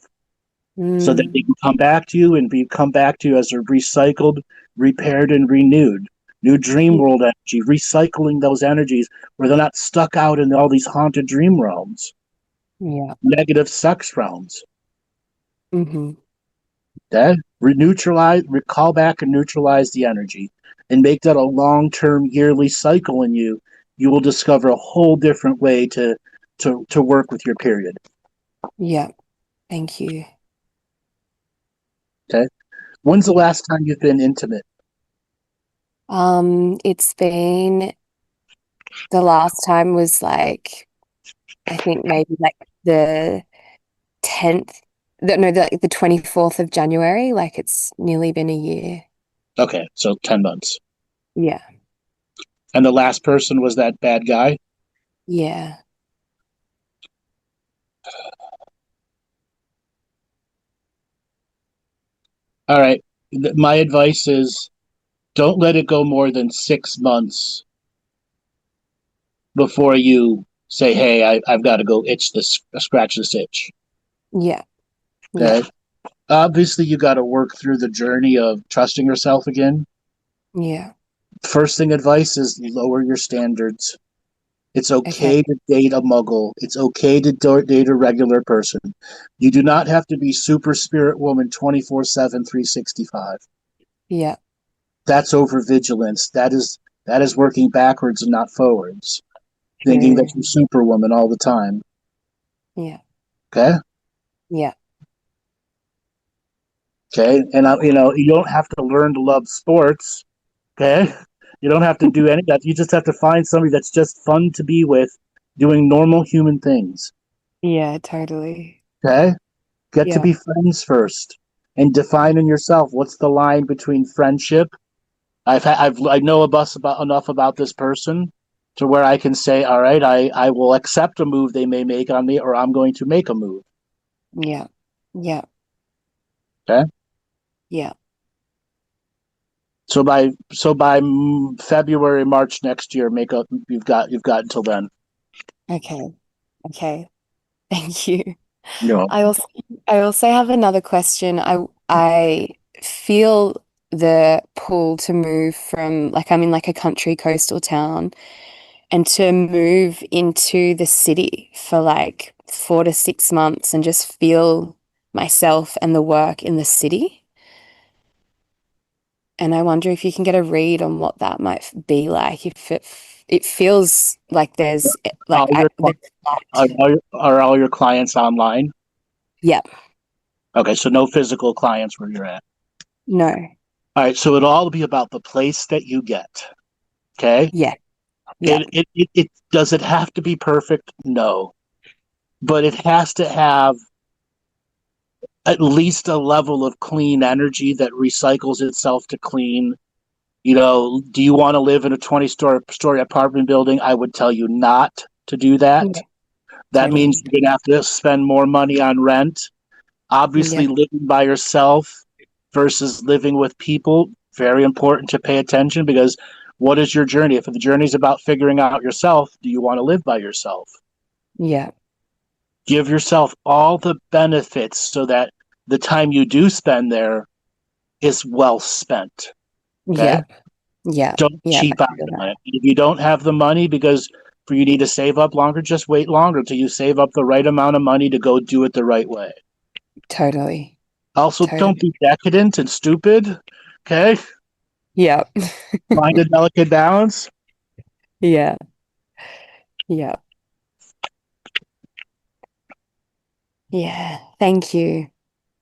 so that they can come back to you and come back to you as a recycled, repaired, and renewed. New dream world energy, recycling those energies where they're not stuck out in all these haunted dream realms, negative sex realms. Mm-hmm. Okay? Recall back and neutralize the energy and make that a long-term yearly cycle in you. You will discover a whole different way to work with your period. Yeah. Thank you. Okay? When's the last time you've been intimate? It's been, the last time was like, I think maybe like the 10th, the 24th of January. Like it's nearly been a year. Okay, so 10 months. Yeah. And the last person was that bad guy? Yeah. All right. My advice is don't let it go more than 6 months before you say, hey, I've got to go scratch this itch. Yeah. Okay. Yeah. Obviously, you got to work through the journey of trusting yourself again. Yeah. First thing advice is lower your standards. It's okay to date a muggle. It's okay to date a regular person. You do not have to be super spirit woman 24/7, 365. Yeah. That's overvigilance. That is working backwards and not forwards. Thinking that you're superwoman all the time. Yeah. Okay? Yeah. Okay? And you don't have to learn to love sports. Okay? You don't have to do any of that. You just have to find somebody that's just fun to be with, doing normal human things. Yeah, totally. Okay? Get to Yeah. be friends first and define in yourself what's the line between friendship. I know enough about this person to where I can say, all right, I will accept a move they may make on me, or I'm going to make a move. Yeah. Yeah. Okay. Yeah. So by February, March next year, you've got until then. Okay. Okay. Thank you. You know. I also I also have another question. I feel the pull to move from like I'm in like a country coastal town and to move into the city for like 4 to 6 months and just feel myself and the work in the city. And I wonder if you can get a read on what that might be like. If it feels like there's All like your there's light. are all your clients online? Yeah. Okay, so no physical clients where you're at. No. All right, so it'll all be about the place that you get. Okay. Yeah. Yeah. It does it have to be perfect? No, but it has to have at least a level of clean energy that recycles itself to clean. Do you want to live in a 20-story apartment building? I would tell you not to do that. Yeah. That means Totally. you're going to have to spend more money on rent. Yeah. Obviously, living by yourself versus living with people, very important to pay attention because what is your journey? If the journey is about figuring out yourself, do you want to live by yourself? Yeah. Give yourself all the benefits so that the time you do spend there is well spent. Okay. Yeah. Yeah. Don't Yeah. cheap I out feel on that. it. If you don't have the money because you need to save up longer, just wait longer till you save up the right amount of money to go do it the right way. Totally. Also, don't Totally. be decadent and stupid. Okay. Yeah. Find a delicate balance. Yeah. Yeah. Yeah. Thank you.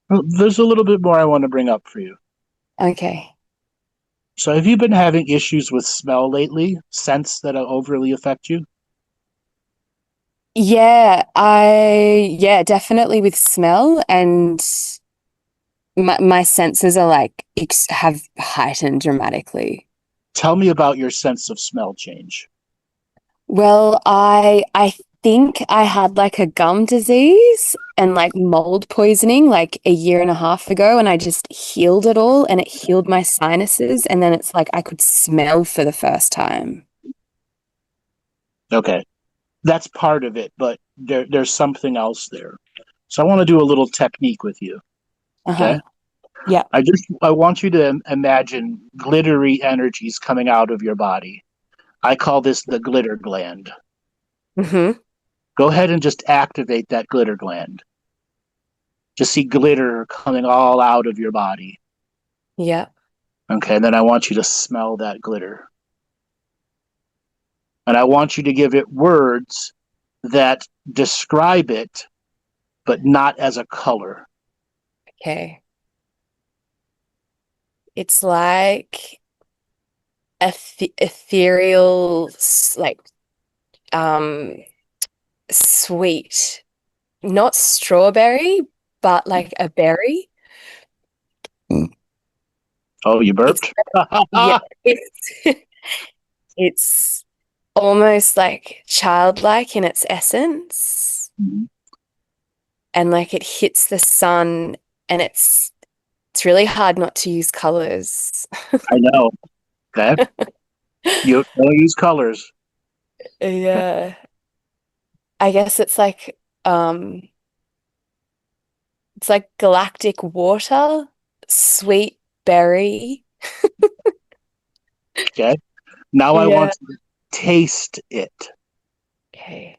There's a little bit more I want to bring up for you. Okay. So, have you been having issues with smell lately? Scents that overly affect you? Yeah, definitely with smell and my senses are like ex have heightened dramatically. Tell me about your sense of smell change. Well, I think I had like a gum disease and like mold poisoning like a year and a half ago, and I just healed it all and it healed my sinuses, and then it's like I could smell for the first time. Okay, that's part of it, but there's something else there. So, I want to do a little technique with you. Okay. Uh-huh. Yeah. I want you to imagine glittery energies coming out of your body. I call this the glitter gland. Mm-hmm. Go ahead and just activate that glitter gland. Just see glitter coming all out of your body. Yeah. Okay, and then I want you to smell that glitter. And I want you to give it words that describe it, but not as a color. Okay. It's like ethereal, like um sweet, not strawberry, but like a berry. Oh, you It's burped? yeah, it's it's almost like childlike in its essence, and like it hits the sun, and it's really hard not to use colors. I know. Okay. You don't use colors. Yeah. I guess it's like galactic water, sweet berry. Okay. Now I Yeah. want you to taste it. Okay.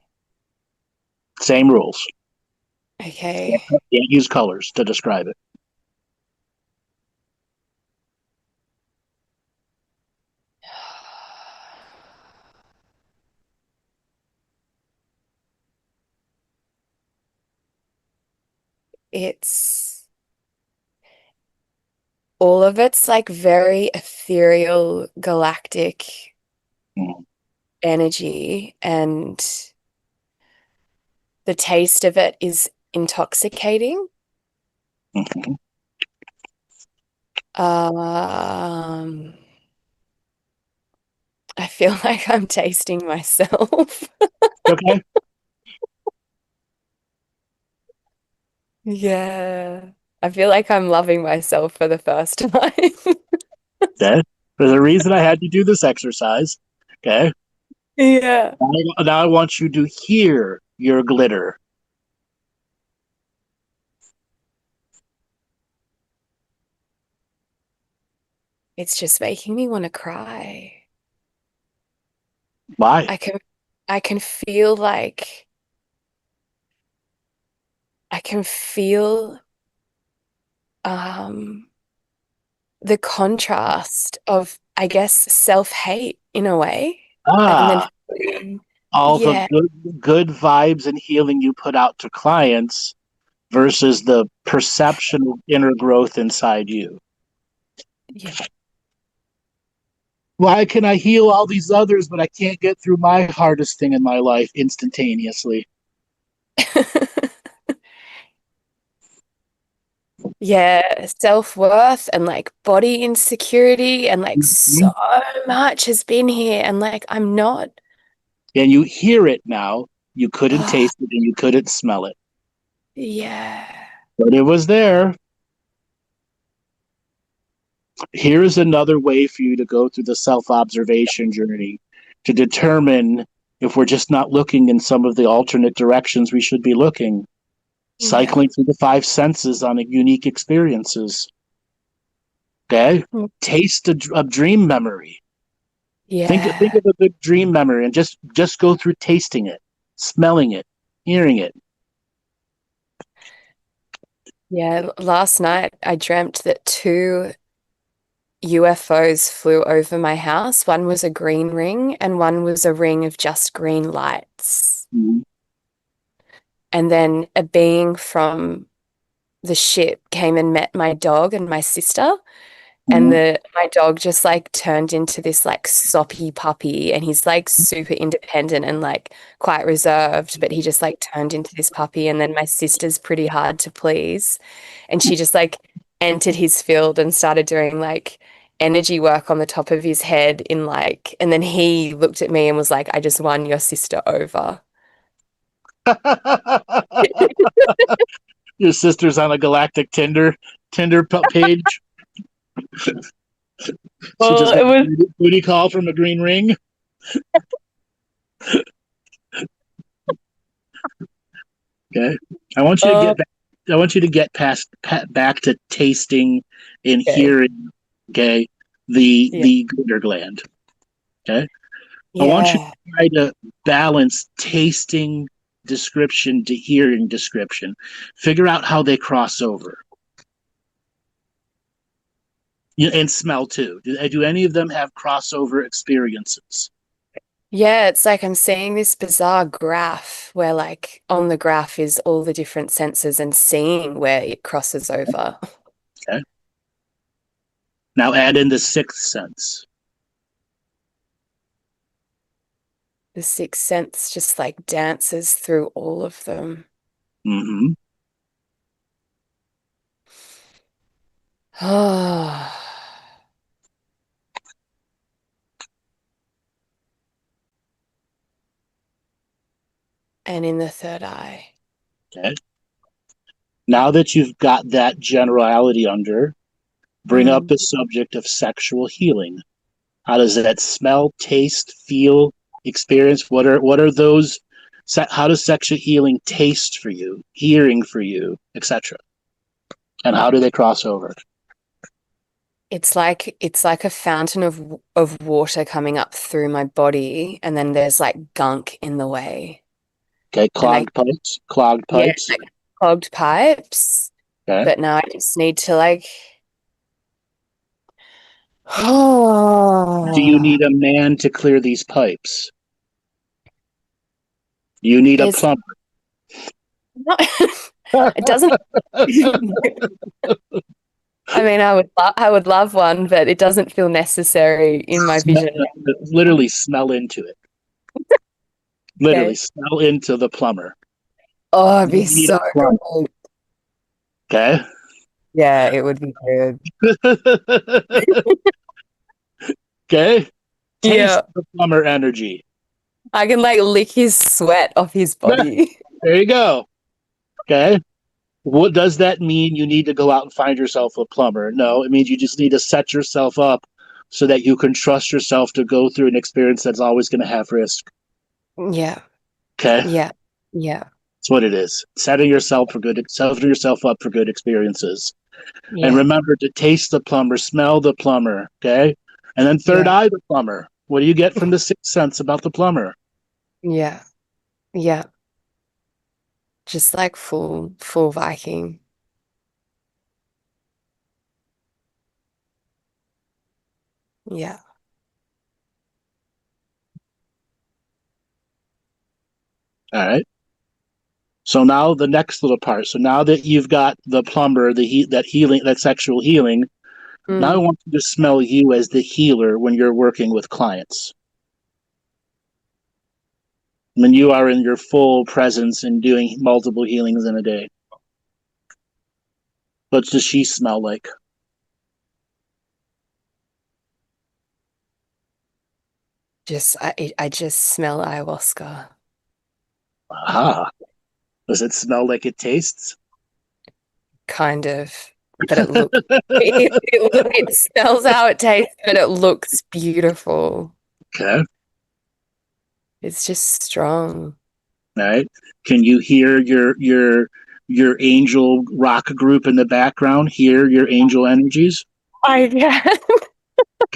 Same rules. Okay. Can't use colors to describe it. It's all of it's like very ethereal, galactic Mm. energy, and the taste of it is intoxicating. Mhm. Um, I feel like I'm tasting myself. Okay. Yeah. I feel like I'm loving myself for the first time. Okay. There's a reason I had you do this exercise. Okay. Yeah. Now I want you to hear your glitter. It's just making me want to cry. Why? I can feel like I can feel um the contrast of, I guess, self-hate in a way. And then Ah, all the yeah, good vibes and healing you put out to clients versus the perception of inner growth inside you. yeah. Why can I heal all these others, but I can't get through my hardest thing in my life instantaneously? Yeah, self-worth and like body insecurity and like Mhm. so much has been here and like I'm not. And you hear it now. You couldn't Oh, taste it and you couldn't smell it, yeah. but it was there. Here's another way for you to go through the self observation journey to determine if we're just not looking in some of the alternate directions we should be looking, Yeah. cycling through the five senses on unique experiences. Okay? Mm. Taste a dream memory. Think Yeah. of a good dream memory and just go through tasting it, smelling it, hearing it. Yeah. Last night I dreamt that two UFOs flew over my house. One was a green ring and one was a ring of just green lights. Mhm. And then a being from the ship came and met my dog and my sister. And Mhm. my dog just like turned into this like soppy puppy, and he's like super independent and like quite reserved, but he just like turned into this puppy. And then my sister's pretty hard to please, and she just like entered his field and started doing like energy work on the top of his head in like, and then he looked at me and was like, I just won your sister over. Your sister's on a galactic Tinder page. She Well, just got it was, a booty call from a green ring. Okay, I want you to oh, get back. I want you to get back to tasting and okay. hearing. Okay, the Yeah. the glitter gland. Okay, I want you Yeah. to try to balance tasting description to hearing description. Figure out how they cross over. And smell too. Do any of them have crossover experiences? Yeah, it's like I'm seeing this bizarre graph where, like, on the graph is all the different senses and seeing where it crosses over. Okay. Now add in the sixth sense. The sixth sense just like dances through all of them. Mm-hmm. Oh, and in the third eye. Okay. Now that you've got that generality under, bring up Mm. the subject of sexual healing. How does that smell, taste, feel, experience? What are those? How does sexual healing taste for you, hearing for you, etc.? And how do they cross over? It's like a fountain of water coming up through my body, and then there's like gunk in the way. Okay, And I, clogged pipes, clogged yeah, pipes. like clogged pipes. Okay. But now I just need to like, Do you oh, need a man to clear these pipes? You need a it's plumber. not, it doesn't. I mean, I would love one, but it doesn't feel necessary in my vision. Literally smell into it. Literally Okay. smell into the plumber. Oh, it'd You be need so a plumber. good. Okay. Yeah, it would be good. Okay. Taste Yeah. the plumber energy. I can like lick his sweat off his body. There you go. Okay. What does that mean? You need to go out and find yourself a plumber? No, it means you just need to set yourself up so that you can trust yourself to go through an experience that's always going to have risk. Yeah. Okay, Yeah. Yeah. that's what it is. Setting yourself up for good experiences. And Yeah. remember to taste the plumber, smell the plumber. Okay, and then third Yeah. eye the plumber. What do you get from the sixth sense about the plumber? Yeah. Yeah. Just like full Viking. Yeah. All right. So now the next little part. So now that you've got the plumber, that healing, that sexual healing, now I Mm. want you to smell you as the healer when you're working with clients. When you are in your full presence and doing multiple healings in a day. What does she smell like? I just smell ayahuasca. Ah, does it smell like it tastes? Kind of. But it smells how it tastes, but it looks beautiful. Okay. It's just strong. All right. Can you hear your angel rock group in the background? Hear your angel energies? I guess.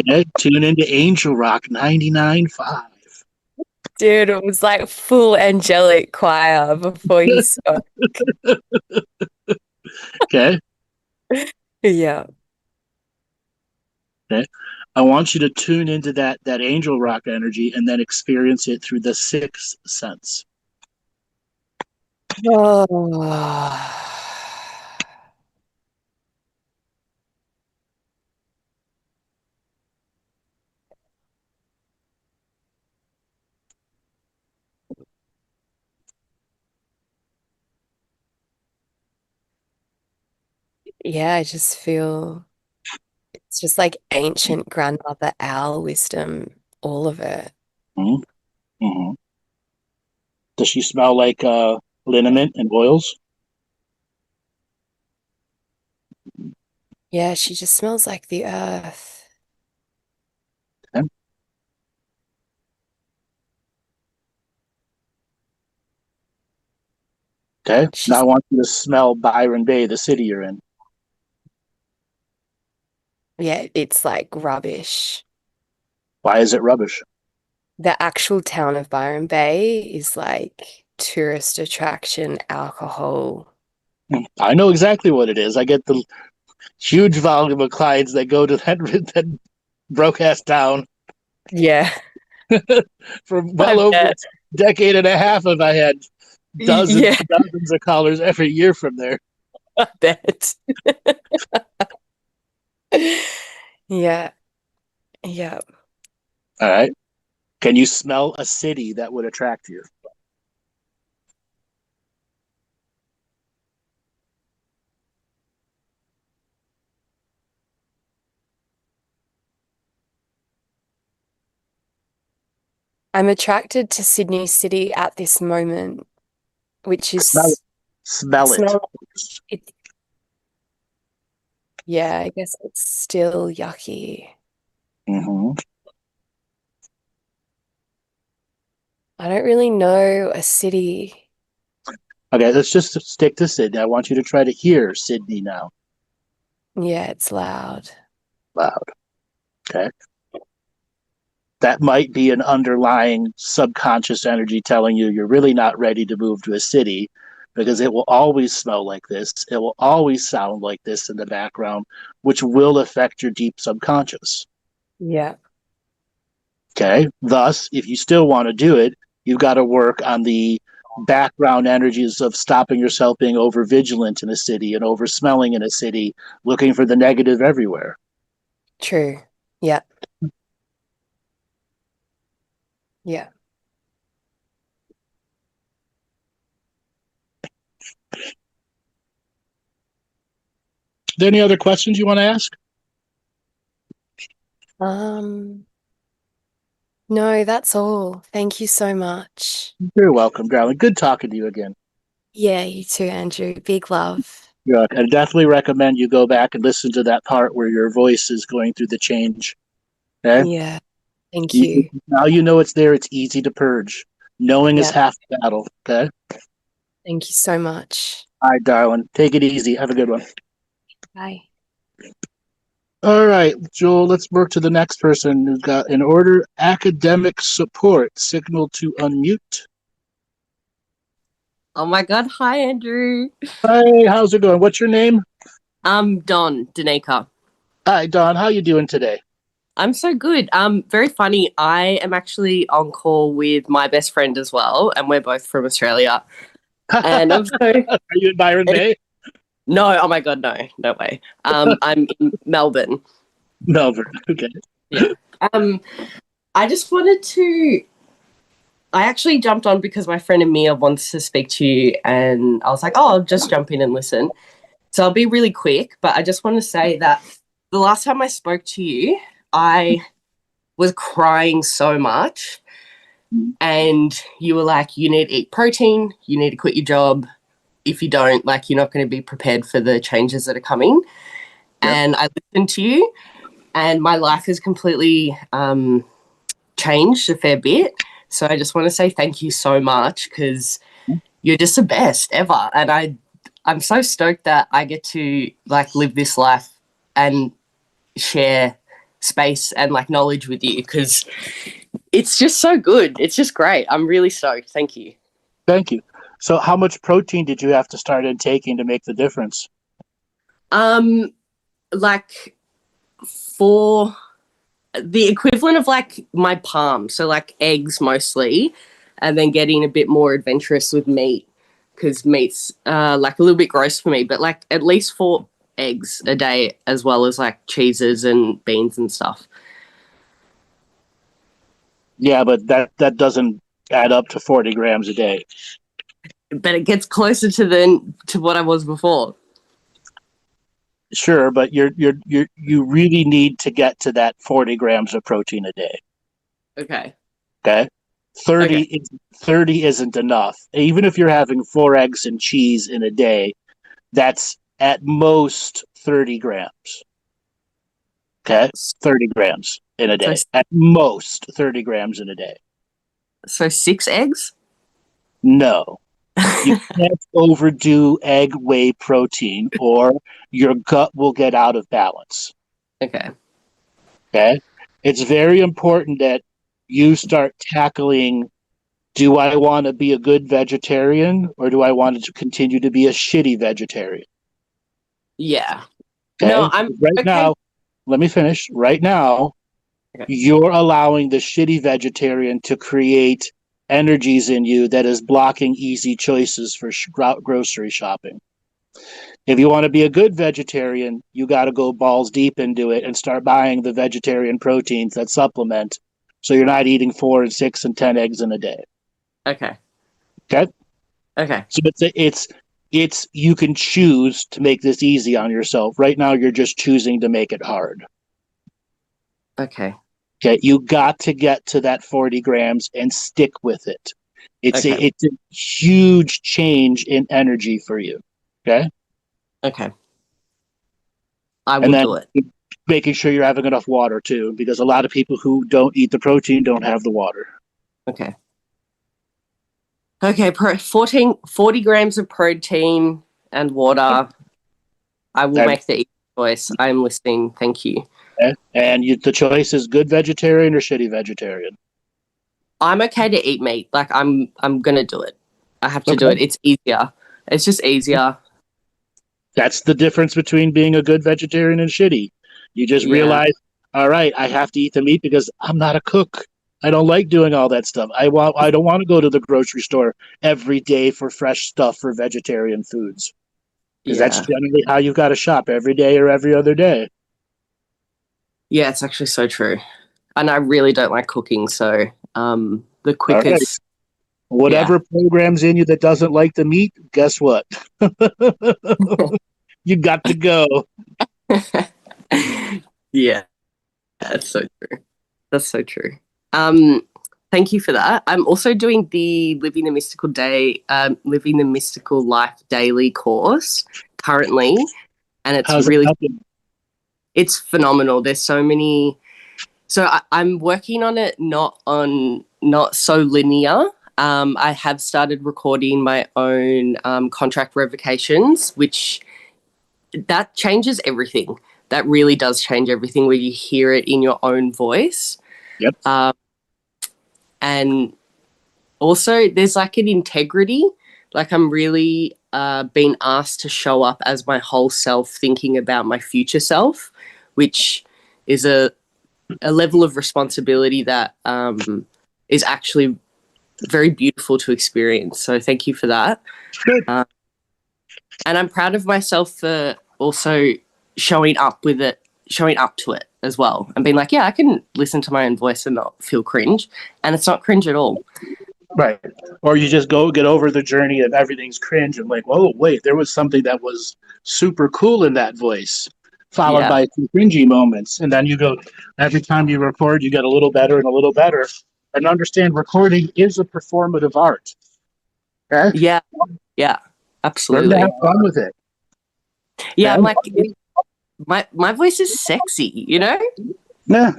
Okay. Tune into Angel Rock 99.5. Dude, it was like full angelic choir before you spoke. Okay. Yeah. Okay. I want you to tune into that angel rock energy and then experience it through the sixth sense. Oh. Yeah, I just feel it's just like ancient grandmother owl wisdom, all of it. Mm-hmm. Mm-hmm. Does she smell like liniment and oils? Yeah, she just smells like the earth. Okay. Okay. Now I She's, want you to smell Byron Bay, the city you're in. yeah, it's like rubbish. Why is it rubbish? The actual town of Byron Bay is like tourist attraction, alcohol. I know exactly what it is. I get the huge volume of clients that go to that broke ass town Yeah, for I well over a bet. decade and a half. Of I had dozens Yeah, and dozens of callers every year from there. I bet. Yeah, yeah. All right. Can you smell a city that would attract you? I'm attracted to Sydney City at this moment, which Smell it. is Smell it. smell it. Yeah, I guess it's still yucky. Mm-hmm. I don't really know a city. Okay, let's just stick to Sydney. I want you to try to hear Sydney now. Yeah, it's loud. Loud. Okay. That might be an underlying subconscious energy telling you you're really not ready to move to a city because it will always smell like this. It will always sound like this in the background, which will affect your deep subconscious. Yeah. Okay. Thus, if you still want to do it, you've got to work on the background energies of stopping yourself being over vigilant in a city and over smelling in a city, looking for the negative everywhere. True. Yeah. Yeah. Are there any other questions you want to ask? Um, no, that's all. Thank you so much. You're welcome, darling. Good talking to you again. Yeah, you too, Andrew. Big love. Yeah, I definitely recommend you go back and listen to that part where your voice is going through the change. Okay? Yeah. Thank you. Now you know it's there. It's easy to purge. Knowing is Yeah. half the battle. Okay? Thank you so much. All right, darling. Take it easy. Have a good one. Bye. All right, Joel, let's work to the next person who's got an order academic support. Signal to unmute. Oh my God. Hi, Andrew. Hi, how's it going? What's your name? I'm Don Danica. Hi, Don. How you doing today? I'm so good. Very funny. I am actually on call with my best friend as well, and we're both from Australia. And I'm so Are you in Byron Bay? no. Oh my God, no, no way. I'm in Melbourne. Melbourne. Okay. Yeah. I just wanted to. I actually jumped on because my friend Amir wants to speak to you, and I was like, oh, I'll just jump in and listen. So I'll be really quick, but I just want to say that the last time I spoke to you, I was crying so much, and you were like, you need to eat protein, you need to quit your job. If you don't, like, you're not going to be prepared for the changes that are coming. Yep. And I listened to you, and my life has completely changed a fair bit. So I just want to say thank you so much, because you're just the best ever. And I'm so stoked that I get to like live this life and share space and like knowledge with you, because it's just so good. It's just great. I'm really stoked. Thank you. Thank you. So how much protein did you have to start intaking to make the difference? Like for the equivalent of like my palm, so like eggs mostly, and then getting a bit more adventurous with meat, because meat's like a little bit gross for me, but like at least 4 eggs a day, as well as like cheeses and beans and stuff. Yeah, but that doesn't add up to 40 grams a day. But it gets closer to what I was before. Sure, but you really need to get to that 40 grams of protein a day. Okay. Okay. 30 Okay. 30 isn't enough. Even if you're having 4 eggs and cheese in a day, that's at most 30 grams. Okay. 30 grams in a day. At most 30 grams in a day. So 6 eggs? No. You can't overdo egg whey protein, or your gut will get out of balance. Okay. Okay. It's very important that you start tackling, do I want to be a good vegetarian, or do I want to continue to be a shitty vegetarian? Yeah. Okay. No, I'm right okay. now. Let me finish. Right now, you're allowing the shitty vegetarian to create energies in you that is blocking easy choices for grocery shopping. If you want to be a good vegetarian, you got to go balls deep into it and start buying the vegetarian proteins that supplement, so you're not eating 4 and 6 and 10 eggs in a day. Okay. Okay. Okay. So it's you can choose to make this easy on yourself. Right now, you're just choosing to make it hard. Okay. Okay, you got to get to that 40 grams and stick with it. It's a huge change in energy for you. Okay. Okay. I will do it. Making sure you're having enough water too, because a lot of people who don't eat the protein don't have the water. Okay. Okay. 40 grams of protein and water. I will make the easy choice. I'm listening. Thank you. Okay. And the choice is good vegetarian or shitty vegetarian. I'm okay to eat meat. Like I'm gonna do it. I have to do it. It's easier. It's just easier. That's the difference between being a good vegetarian and shitty. You just realize, all right, I have to eat the meat because I'm not a cook. I don't like doing all that stuff. I don't want to go to the grocery store every day for fresh stuff for vegetarian foods. Because that's generally how you've got to shop, every day or every other day. Yeah, it's actually so true. And I really don't like cooking, so the quickest... Whatever programs in you that doesn't like the meat, guess what? You got to go. Yeah, that's so true. That's so true. Thank you for that. I'm also doing the Living the Mystical Life Daily course currently, and it's How's it really, helping? it's phenomenal. There's so many. So I'm working on it not so linear. I have started recording my own contract revocations, which that changes everything. That really does change everything where you hear it in your own voice. Yep. And also there's like an integrity. Like I'm really being asked to show up as my whole self, thinking about my future self, which is a level of responsibility that is actually very beautiful to experience. So thank you for that. Good. And I'm proud of myself for also showing up to it as well, and being like, yeah, I can listen to my own voice and not feel cringe, and it's not cringe at all. Right. Or you just go get over the journey of everything's cringe and like, oh, wait, there was something that was super cool in that voice, followed Yeah. by some cringy moments. And then you go, every time you record, you get a little better and a little better. And understand recording is a performative art. Okay? Yeah, Learn absolutely. to have fun with it. Yeah, I'm Okay? like, my voice is sexy, you know? Yeah.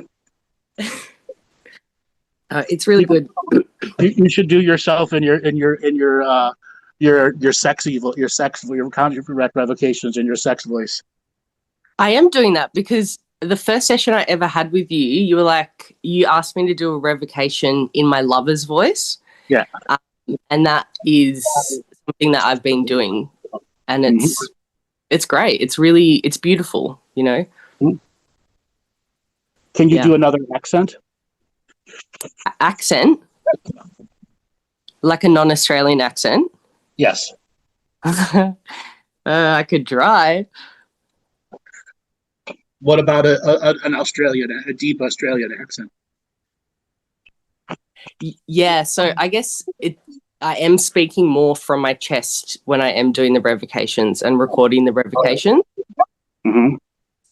It's really good. You should do yourself in your contract revocations in your sex voice. I am doing that because the first session I ever had with you, you asked me to do a revocation in my lover's voice. Yeah. And that is something that I've been doing, and it's great. It's beautiful, you know? Can you do another accent? Accent? Like a non-Australian accent? Yes. I could try. What about an Australian, a deep Australian accent? Yeah, so I guess I am speaking more from my chest when I am doing the revocations and recording the revocation. Mm-hmm.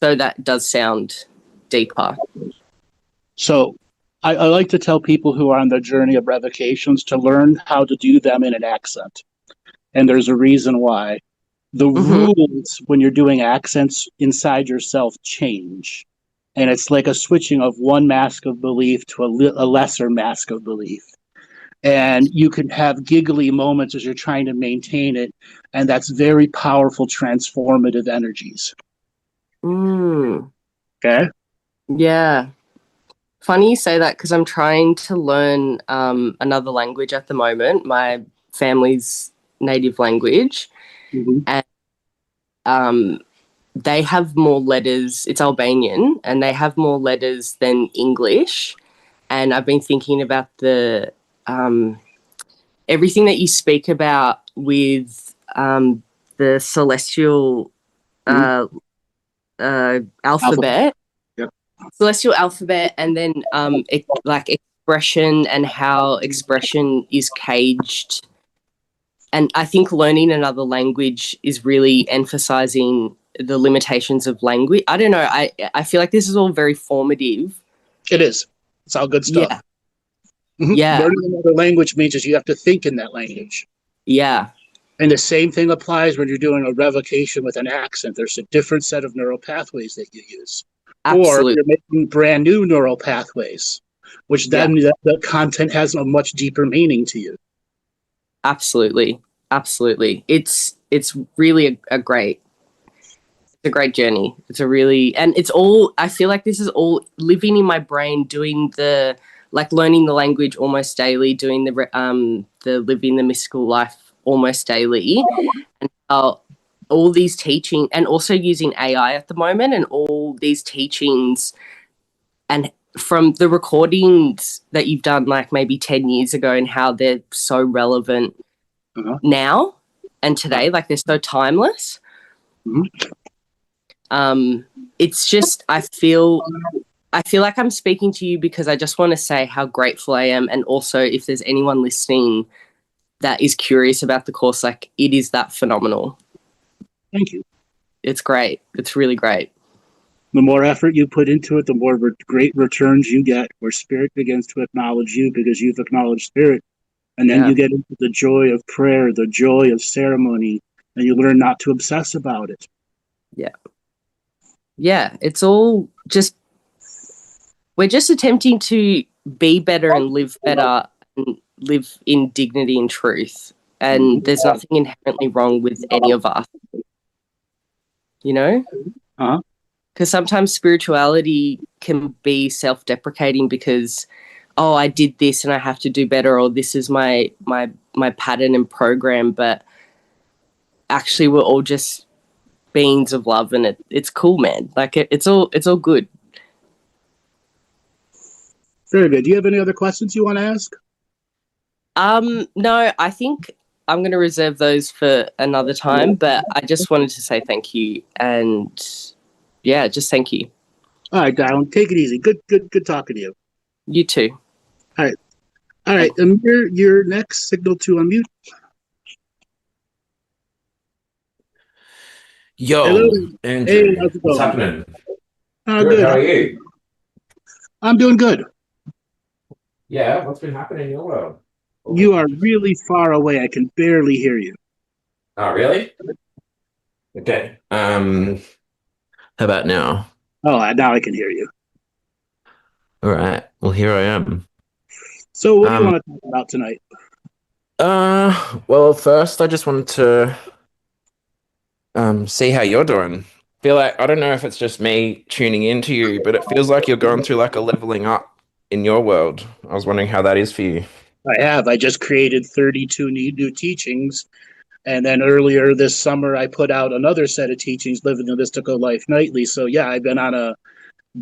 So that does sound deeper. So I like to tell people who are on the journey of revocations to learn how to do them in an accent. And there's a reason why. The rules when you're doing accents inside yourself change. And it's like a switching of one mask of belief to a lesser mask of belief. And you can have giggly moments as you're trying to maintain it. And that's very powerful, transformative energies. Okay? Yeah. Funny you say that because I'm trying to learn another language at the moment, my family's native language. And they have more letters. It's Albanian, and they have more letters than English. And I've been thinking about the everything that you speak about with the celestial alphabet. Yep. Celestial alphabet, and then like expression and how expression is caged. And I think learning another language is really emphasizing the limitations of language. I don't know. I feel like this is all very formative. It is. It's all good stuff. Yeah. Yeah. Learning another language means you have to think in that language. Yeah. And the same thing applies when you're doing a revocation with an accent. There's a different set of neural pathways that you use. Absolutely. Or you're making brand new neural pathways, which then the content has a much deeper meaning to you. Absolutely. It's really a great journey. I feel like this is all living in my brain, doing learning the language almost daily, doing the living the mystical life almost daily, and all these teaching, and also using AI at the moment, and all these teachings, and from the recordings that you've done like maybe 10 years ago, and how they're so relevant now and today, like they're so timeless. It's just I feel like I'm speaking to you because I just want to say how grateful I am, and also if there's anyone listening that is curious about the course, like it is that phenomenal. Thank you. It's great. It's really great. The more effort you put into it, the more great returns you get, where spirit begins to acknowledge you because you've acknowledged spirit. And then Yeah. you get into the joy of prayer, the joy of ceremony, and you learn not to obsess about it. Yeah, it's all just, we're just attempting to be better and live better and live in dignity and truth. And there's nothing inherently wrong with any of us, you know? Uh-huh. Because sometimes spirituality can be self-deprecating because, oh, I did this and I have to do better, or this is my pattern and program. But actually, we're all just beings of love, and it's cool, man. Like it's all good. Very good. Do you have any other questions you want to ask? No, I think I'm going to reserve those for another time. But I just wanted to say thank you, and yeah, just thank you. All right, Darren, take it easy. Good talking to you. You too. All right, Amir, your next, signal to unmute. Yo, Hello. Andrew, Hey, how's it what's going? happening? Good. Good, how are you? I'm doing good. Yeah, what's been happening in your world? You are really far away. I can barely hear you. Oh, really? Okay. How about now? Oh, now I can hear you. All right. Well, here I am. So what do you want to talk about tonight? Well, first I just wanted to see how you're doing. Feel like I don't know if it's just me tuning into you, but it feels like you're going through like a leveling up in your world. I was wondering how that is for you. I have. I just created 32 new teachings. And then earlier this summer, I put out another set of teachings, Living the Mystical Life Nightly. So yeah, I've been on a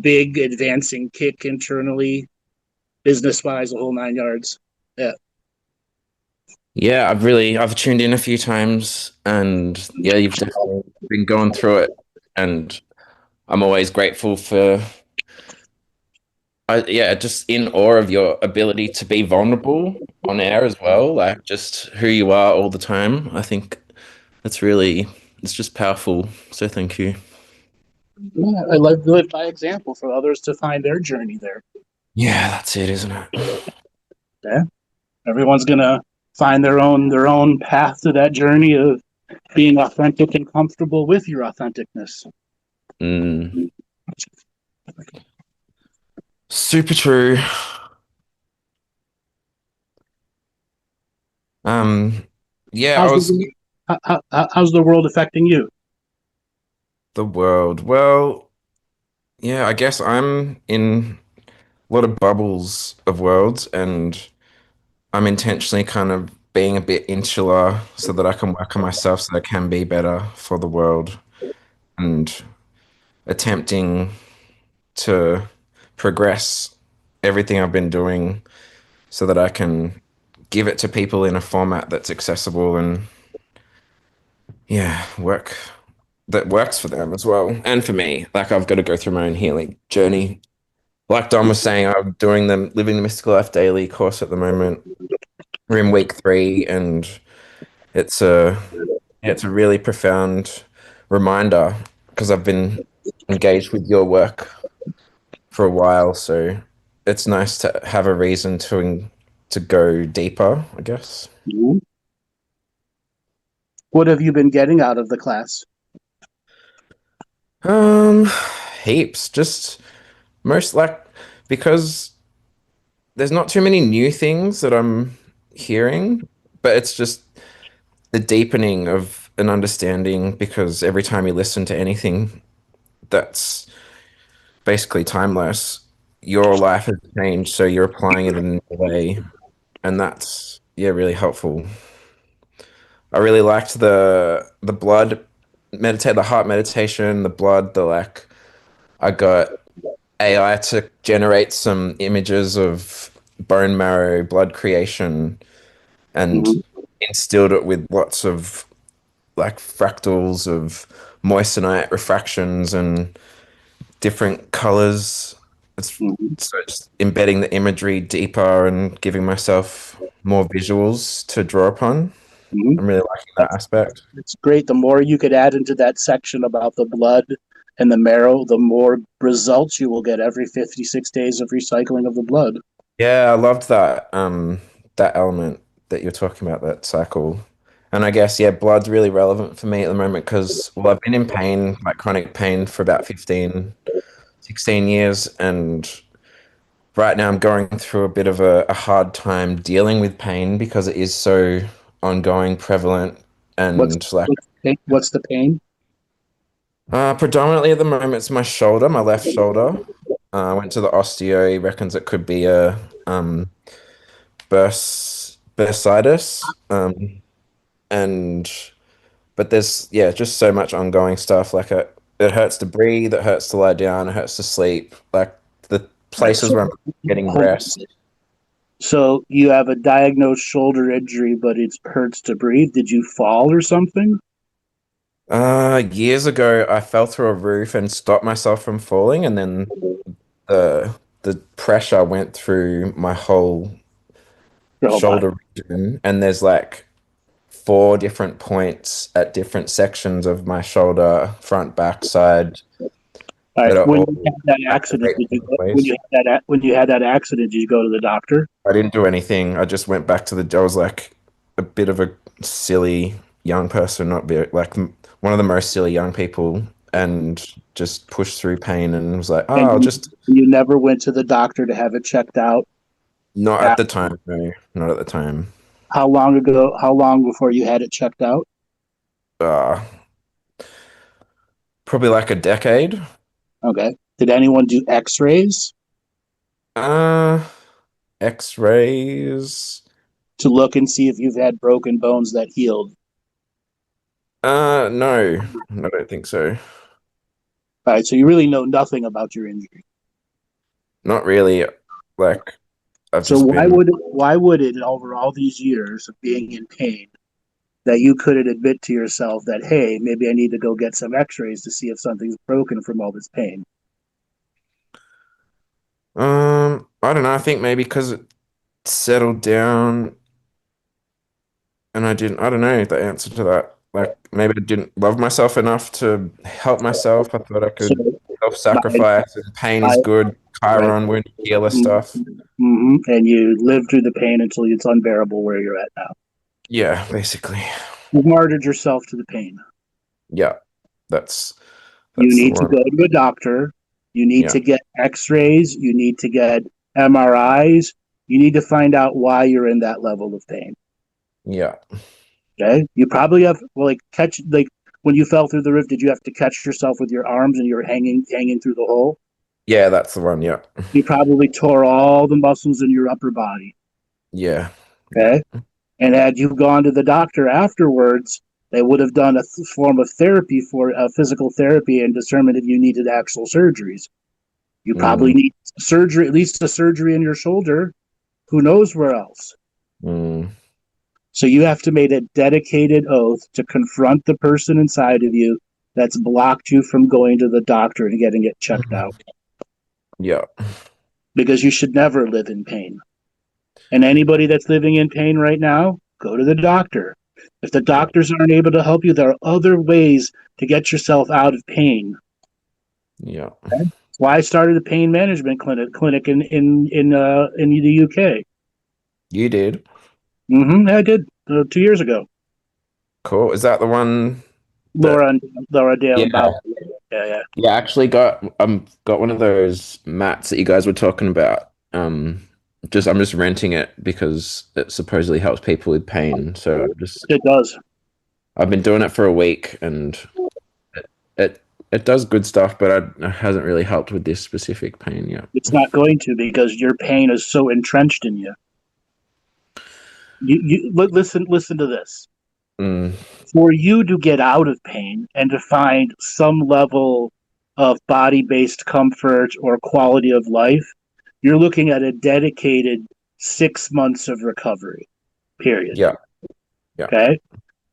big advancing kick internally, business-wise, the whole 9 yards. Yeah. Yeah, I've tuned in a few times, and yeah, you've definitely been going through it, and I'm always grateful for, just in awe of your ability to be vulnerable on air as well, like just who you are all the time. I think it's just powerful. So thank you. Yeah, I live by example for others to find their journey there. Yeah, that's it, isn't it? Yeah. Everyone's gonna find their own path to that journey of being authentic and comfortable with your authenticness. Mm. Super true. Yeah, How's the world affecting you? the world. Well, yeah, I guess I'm in a lot of bubbles of worlds, and I'm intentionally kind of being a bit insular so that I can work on myself so that I can be better for the world, and attempting to progress everything I've been doing so that I can give it to people in a format that's accessible and that works for them as well. And for me, like I've got to go through my own healing journey. Like Don was saying, I'm doing the Living the Mystical Life Daily course at the moment. We're in week 3, and it's a really profound reminder because I've been engaged with your work for a while, so it's nice to have a reason to go deeper, I guess. Mhm. What have you been getting out of the class? Heaps. Just most like because there's not too many new things that I'm hearing, but it's just the deepening of an understanding because every time you listen to anything that's basically timeless, your life has changed, so you're applying it in a way, and that's really helpful. I really liked the blood the heart meditation, the blood, I got AI to generate some images of bone marrow blood creation and Mhm. instilled it with lots of like fractals of moissanite refractions and different colors. Mhm. So it's embedding the imagery deeper and giving myself more visuals to draw upon. Mhm. I'm really liking that aspect. It's great. The more you could add into that section about the blood and the marrow, the more results you will get every 56 days of recycling of the blood. Yeah, I loved that element that you're talking about, that cycle. And I guess, yeah, blood's really relevant for me at the moment because, well, I've been in pain, like chronic pain for about 15, 16 years. And right now I'm going through a bit of a hard time dealing with pain because it is so ongoing, prevalent, What's and like what's the pain? predominantly at the moment it's my shoulder, my left shoulder. I went to the osteo. He reckons it could be a bursitis. And but there's, yeah, just so much ongoing stuff. Like it hurts to breathe, it hurts to lie down, it hurts to sleep. Like the Right, places so where I'm getting hold on. rest. So you have a diagnosed shoulder injury, but it hurts to breathe. Did you fall or something? Years ago, I fell through a roof and stopped myself from falling, and then the pressure went through my whole Your whole body. shoulder region, and there's like four different points at different sections of my shoulder, front, back, side, All right. that are When all you had that accident, activate did you different when ways. you had that accident, did you go to the doctor? I didn't do anything. I just went back to I was like a bit of a silly young person, not be like one of the most silly young people, and just pushed through pain and was like, oh, And I'll just, you never went to the doctor to have it checked out. not at the time. No, not at the time. How long ago? How long before you had it checked out? Uh, Probably like a decade. Okay. Did anyone do X-rays Uh, X-rays. to look and see if you've had broken bones that healed? No, I don't think so. All right. So you really know nothing about your injury. Not really. Like, I've So just been, why would it over all these years of being in pain that you couldn't admit to yourself that, hey, maybe I need to go get some X-rays to see if something's broken from all this pain? I don't know. I think maybe because it settled down and I don't know the answer to that. Like, maybe I didn't love myself enough to help myself. I thought I So could by, self-sacrifice, and pain by is good. right. Chiron, wound healer stuff. And you live through the pain until it's unbearable where you're at now. Yeah, basically. You've martyred yourself to the pain. Yeah, that's You the need to one. go to a doctor. You need Yeah, to get X-rays. You need to get MRIs. You need to find out why you're in that level of pain. yeah. Okay. You probably have when you fell through the roof, did you have to catch yourself with your arms and you're hanging through the hole? Yeah, that's the one. Yeah. You probably tore all the muscles in your upper body. Yeah. Okay. And had you gone to the doctor afterwards, they would have done a form of therapy for physical therapy and determined if you needed actual surgeries. You probably Mm, need surgery, at least a surgery in your shoulder. Who knows where else? mm, So you have to make a dedicated oath to confront the person inside of you that's blocked you from going to the doctor and getting it checked out. yeah. Because you should never live in pain. And anybody that's living in pain right now, go to the doctor. If the doctors aren't able to help you, there are other ways to get yourself out of pain. Yeah. That's why I started a pain management clinic in the UK. You did. I did 2 years ago. Cool. Is that the one that, Laura Dale yeah. and Bob. Yeah. Yeah, I actually got one of those mats that you guys were talking about. I'm just renting it because it supposedly helps people with pain. So It does. I've been doing it for a week, and it does good stuff, but it hasn't really helped with this specific pain yet. It's not going to because your pain is so entrenched in you. Listen to this. Mm, For you to get out of pain and to find some level of body-based comfort or quality of life, you're looking at a dedicated 6 months of recovery, period. yeah. Yeah. Okay.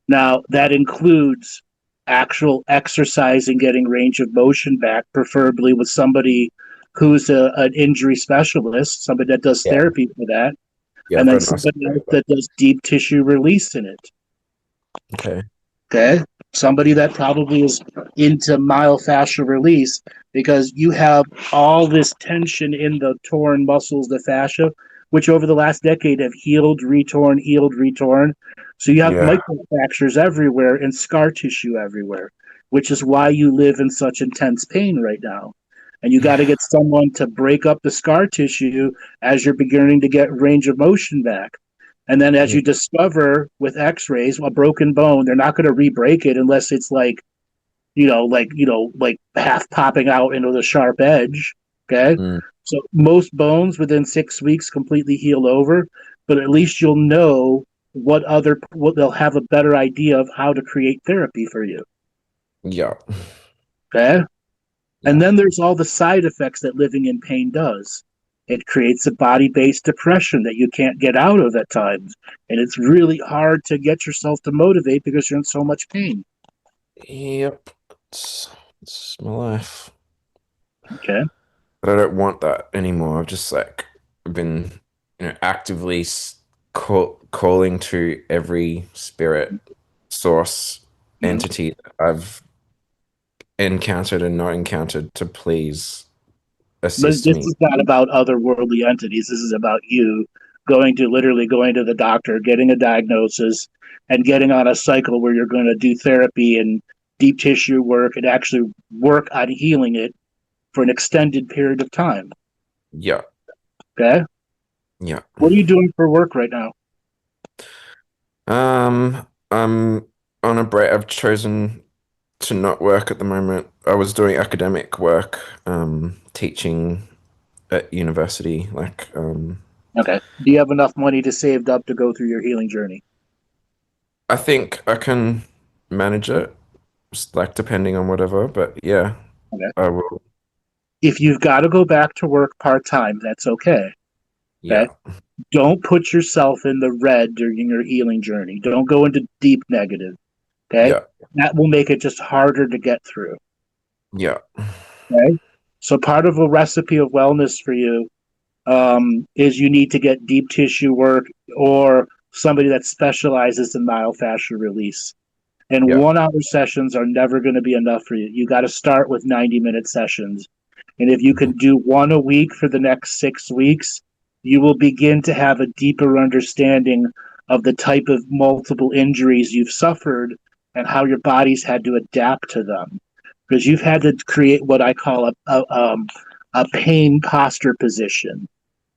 Now that includes actual exercise and getting range of motion back, preferably with somebody who's an injury specialist, somebody that does Yeah. therapy for that, Yeah. and then I've got an somebody else that does deep tissue release in it. Okay. Okay, somebody that probably is into myofascial release, because you have all this tension in the torn muscles, the fascia, which over the last decade have healed, retorn, healed, retorn. So you have Yeah. microfractures everywhere and scar tissue everywhere, which is why you live in such intense pain right now. And you got to get someone to break up the scar tissue as you're beginning to get range of motion back. And then as you discover with x-rays, a broken bone, they're not going to re-break it unless it's like half popping out into the sharp edge. Okay. Mm. So most bones within 6 weeks completely heal over, but at least you'll know what they'll have a better idea of how to create therapy for you. Yeah. Okay. Yeah. And then there's all the side effects that living in pain does. It creates a body-based depression that you can't get out of at times. And it's really hard to get yourself to motivate because you're in so much pain. Yep. It's my life. Okay. But I don't want that anymore. I've just like been, actively calling to every spirit source entity that I've encountered and not encountered to please But assist this me. is not about otherworldly entities. This is about you going to the doctor, getting a diagnosis, and getting on a cycle where you're going to do therapy and deep tissue work and actually work on healing it for an extended period of time. Yeah. Okay. Yeah. What are you doing for work right now? I'm on a break. I've chosen to not work at the moment. I was doing academic work, teaching at university, Okay. Do you have enough money to saved up to go through your healing journey? I think I can manage it, just like depending on whatever, but yeah, Okay. I will. If you've got to go back to work part-time, that's okay. Yeah. Don't put yourself in the red during your healing journey. Don't go into deep negative. Okay. Yeah. That will make it just harder to get through. Yeah. Okay. So part of a recipe of wellness for you is you need to get deep tissue work or somebody that specializes in myofascial release. And Yeah. 1 hour sessions are never going to be enough for you. You got to start with 90-minute sessions. And if you can do one a week for the next 6 weeks, you will begin to have a deeper understanding of the type of multiple injuries you've suffered and how your body's had to adapt to them. Because you've had to create what I call a pain posture position.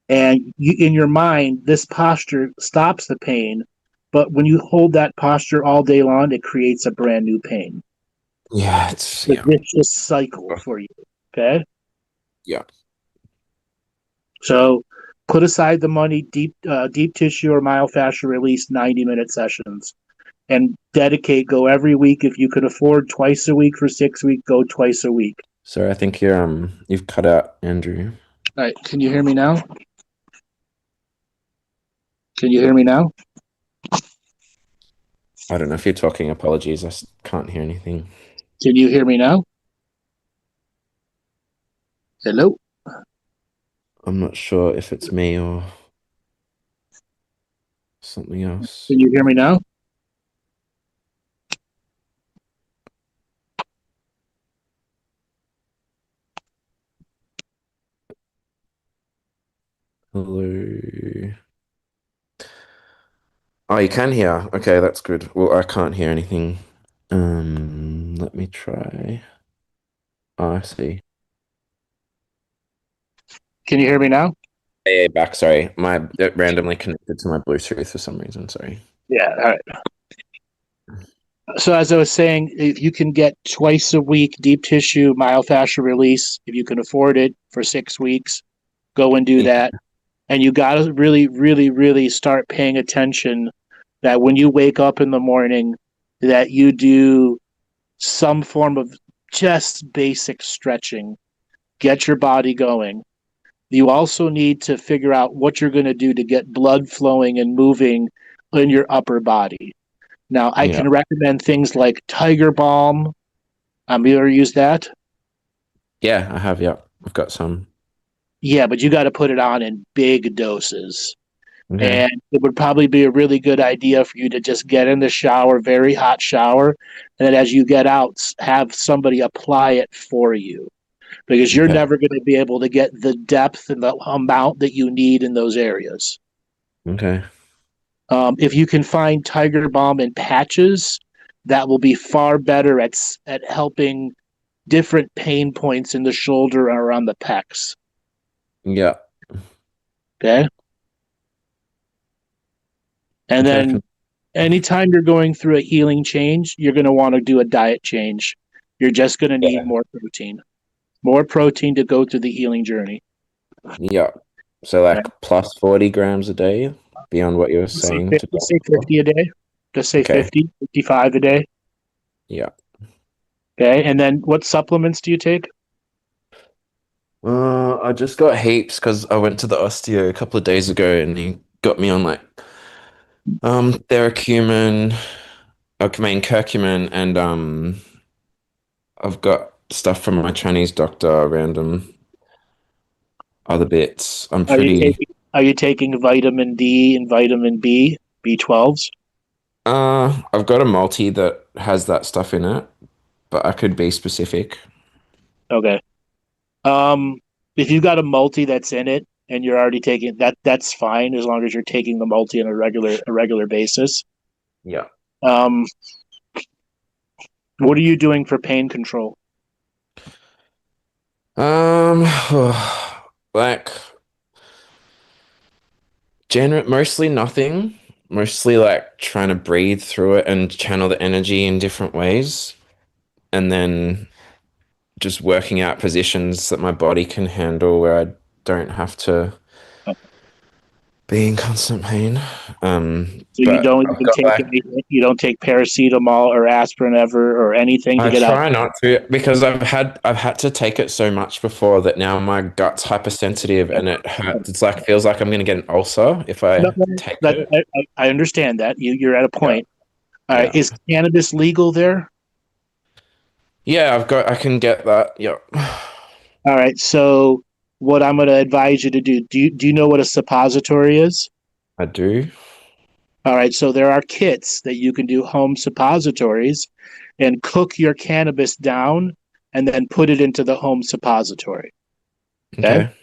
And in your mind, this posture stops the pain, but when you hold that posture all day long, it creates a brand new pain. Yeah. It's a vicious cycle for you. Okay. Yeah. So put aside the money, deep tissue or myofascial release 90-minute sessions, and go every week. If you could afford twice a week for 6 weeks, go twice a week. Sorry, I think you've cut out, Andrew. All right. Can you hear me now? Can you hear me now? I don't know if you're talking. Apologies. I can't hear anything. Can you hear me now? Hello? I'm not sure if it's me or something else. Can you hear me now? Hello. Oh, you can hear. Okay, that's good. Well, I can't hear anything. Let me try. Oh, I see. Can you hear me now? Hey, back. Sorry, it randomly connected to my Bluetooth for some reason. Sorry. Yeah. All right. So as I was saying, if you can get twice a week deep tissue myofascial release, if you can afford it for 6 weeks, go and do that. And you got to really, really, really start paying attention that when you wake up in the morning, that you do some form of just basic stretching, get your body going. You also need to figure out what you're going to do to get blood flowing and moving in your upper body. Now, I can recommend things like Tiger Balm. You ever used that? Yeah, I have. Yeah, I've got some. Yeah, but you got to put it on in big doses. Okay. And it would probably be a really good idea for you to just get in the shower, very hot shower, and then as you get out, have somebody apply it for you because you're Okay. never going to be able to get the depth and the amount that you need in those areas. Okay. If you can find Tiger Balm in patches, that will be far better at helping different pain points in the shoulder or around the pecs. Yeah. Okay. And Okay. then anytime you're going through a healing change, you're going to want to do a diet change. You're just going to need more protein to go through the healing journey. Yeah. So Okay? like plus 40 grams a day beyond what you were saying to Just say 50 a day. Just say Okay. 50, 55 a day. Yeah. Okay. And then what supplements do you take? I just got heaps because I went to the osteo a couple of days ago and he got me on like Theracumin, curcumin, and I've got stuff from my Chinese doctor, random other bits. I'm Are you pretty taking vitamin D and vitamin B, B12s? I've got a multi that has that stuff in it, but I could be specific. Okay. If you've got a multi that's in it and you're already taking that, that's fine as long as you're taking the multi on a regular basis. Yeah. Um, what are you doing for pain control? Like mostly nothing. Mostly like trying to breathe through it and channel the energy in different ways. And then just working out positions that my body can handle where I don't have to be in constant pain. So you But don't I've even got take like you don't take paracetamol or aspirin ever or anything to I get out. try not to because I've had to take it so much before that now my gut's hypersensitive and it hurts. It's like feels like I'm gonna get an ulcer if No, I no, take that, it. I understand that you're at a Yeah. point. All right, Yeah. is cannabis legal there? Yeah, I can get that. Yeah. All right, so what I'm going to advise you to do you know what a suppository is? I do. All right, so there are kits that you can do home suppositories and cook your cannabis down and then put it into the home suppository. Okay. Okay.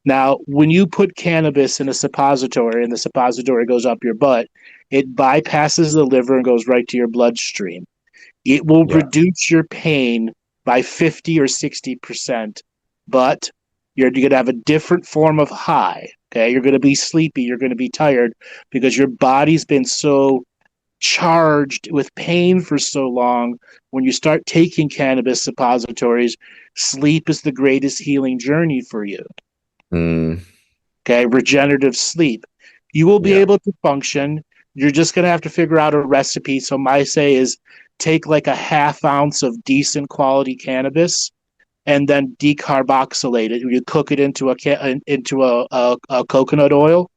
Now, when you put cannabis in a suppository and the suppository goes up your butt, it bypasses the liver and goes right to your bloodstream. It will Yeah. reduce your pain by 50 or 60%, but you're going to have a different form of high. Okay. You're going to be sleepy. You're going to be tired because your body's been so charged with pain for so long. When you start taking cannabis suppositories, sleep is the greatest healing journey for you. Mm, Okay. Regenerative sleep. You will be yeah. able to function. You're just going to have to figure out a recipe. So my say is take like a half ounce of decent quality cannabis and then decarboxylate it. You cook it into a coconut oil.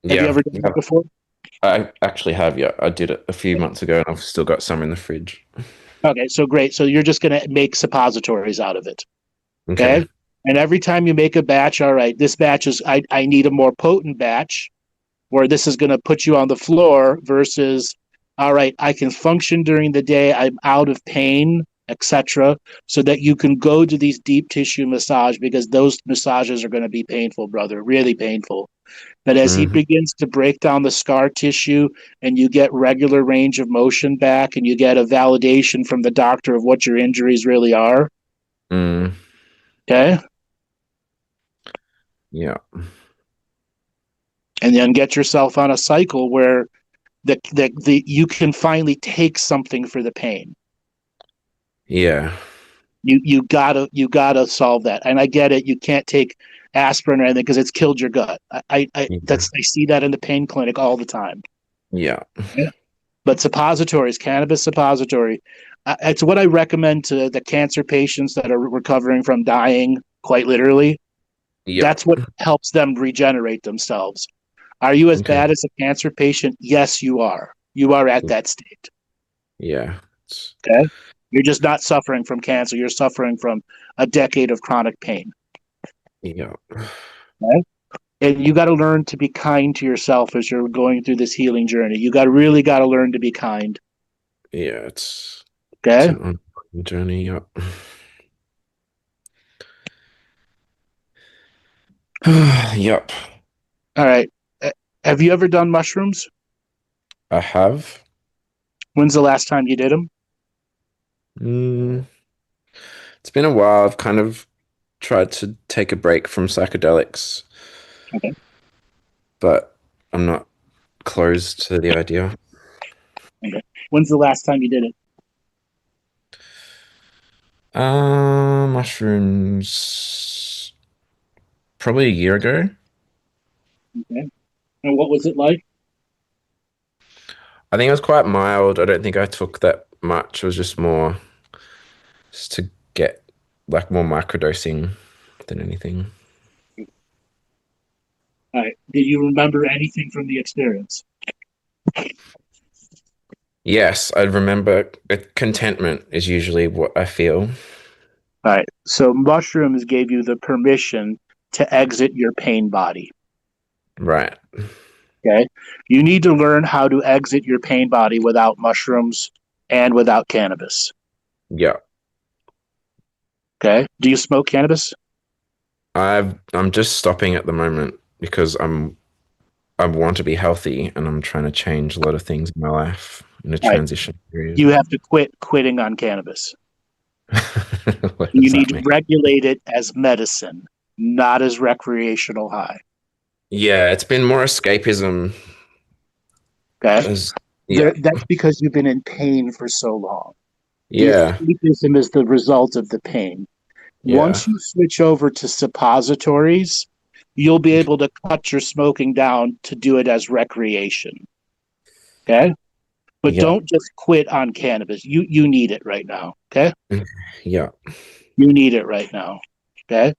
Have you Yeah. ever done Yeah. that before? I actually have, yeah. I did it a few months ago and I've still got some in the fridge. Okay, so great. So you're just going to make suppositories out of it. Okay. Okay. And every time you make a batch, all right, this batch is, I need a more potent batch where this is going to put you on the floor versus, all right, I can function during the day, I'm out of pain, etc., so that you can go to these deep tissue massage because those massages are going to be painful, brother, really painful. But as he Mm, begins to break down the scar tissue and you get regular range of motion back and you get a validation from the doctor of what your injuries really are, mm, okay? yeah. And then get yourself on a cycle where the you can finally take something for the pain. Yeah. You gotta solve that. And I get it. You can't take aspirin or anything because it's killed your gut. Yeah. I see that in the pain clinic all the time. Yeah. Yeah. But suppositories, cannabis suppository, it's what I recommend to the cancer patients that are recovering from dying, quite literally. Yeah. That's what helps them regenerate themselves. Are you as Okay. bad as a cancer patient? Yes, you are. You are at that state. Yeah. Okay. You're just not suffering from cancer. You're suffering from a decade of chronic pain. Yeah. Okay? And you got to learn to be kind to yourself as you're going through this healing journey. You really got to learn to be kind. Yeah, it's Okay. an ongoing journey. Yep. Yep. All right. Have you ever done mushrooms? I have. When's the last time you did them? It's been a while. I've kind of tried to take a break from psychedelics. Okay. But I'm not closed to the idea. Okay. When's the last time you did it? Mushrooms probably a year ago. Okay. And what was it like? I think it was quite mild. I don't think I took that much. It was just more just to get like more microdosing than anything. All right. Did you remember anything from the experience? Yes, I remember contentment is usually what I feel. All right. So mushrooms gave you the permission to exit your pain body. Right. Okay. You need to learn how to exit your pain body without mushrooms and without cannabis. Yeah. Okay. Do you smoke cannabis? I'm just stopping at the moment because I want to be healthy and I'm trying to change a lot of things in my life in a All right. transition period. You have to quitting on cannabis. What You does that need to mean? regulate it as medicine, not as recreational high. Yeah, it's been more escapism. Okay. Yeah. That's because you've been in pain for so long. Yeah. The escapism is the result of the pain. Yeah. Once you switch over to suppositories, you'll be able to cut your smoking down to do it as recreation. Okay? But Yeah. don't just quit on cannabis. You need it right now. Okay? Yeah. You need it right now. Okay?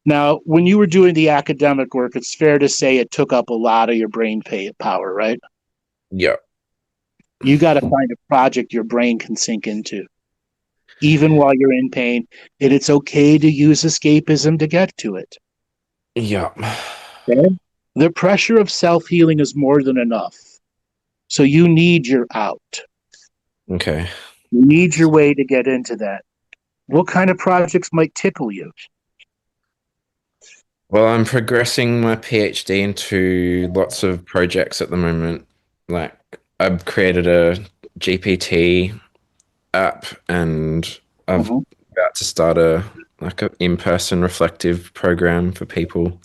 Now, when you were doing the academic work, it's fair to say it took up a lot of your brain power, right? Yeah. You got to find a project your brain can sink into, even while you're in pain. And it's okay to use escapism to get to it. Yeah. Okay? The pressure of self-healing is more than enough. So you need your out. Okay. You need your way to get into that. What kind of projects might tickle you? Well, I'm progressing my PhD into lots of projects at the moment. Like I've created a GPT app and I've about to start a in-person reflective program for people.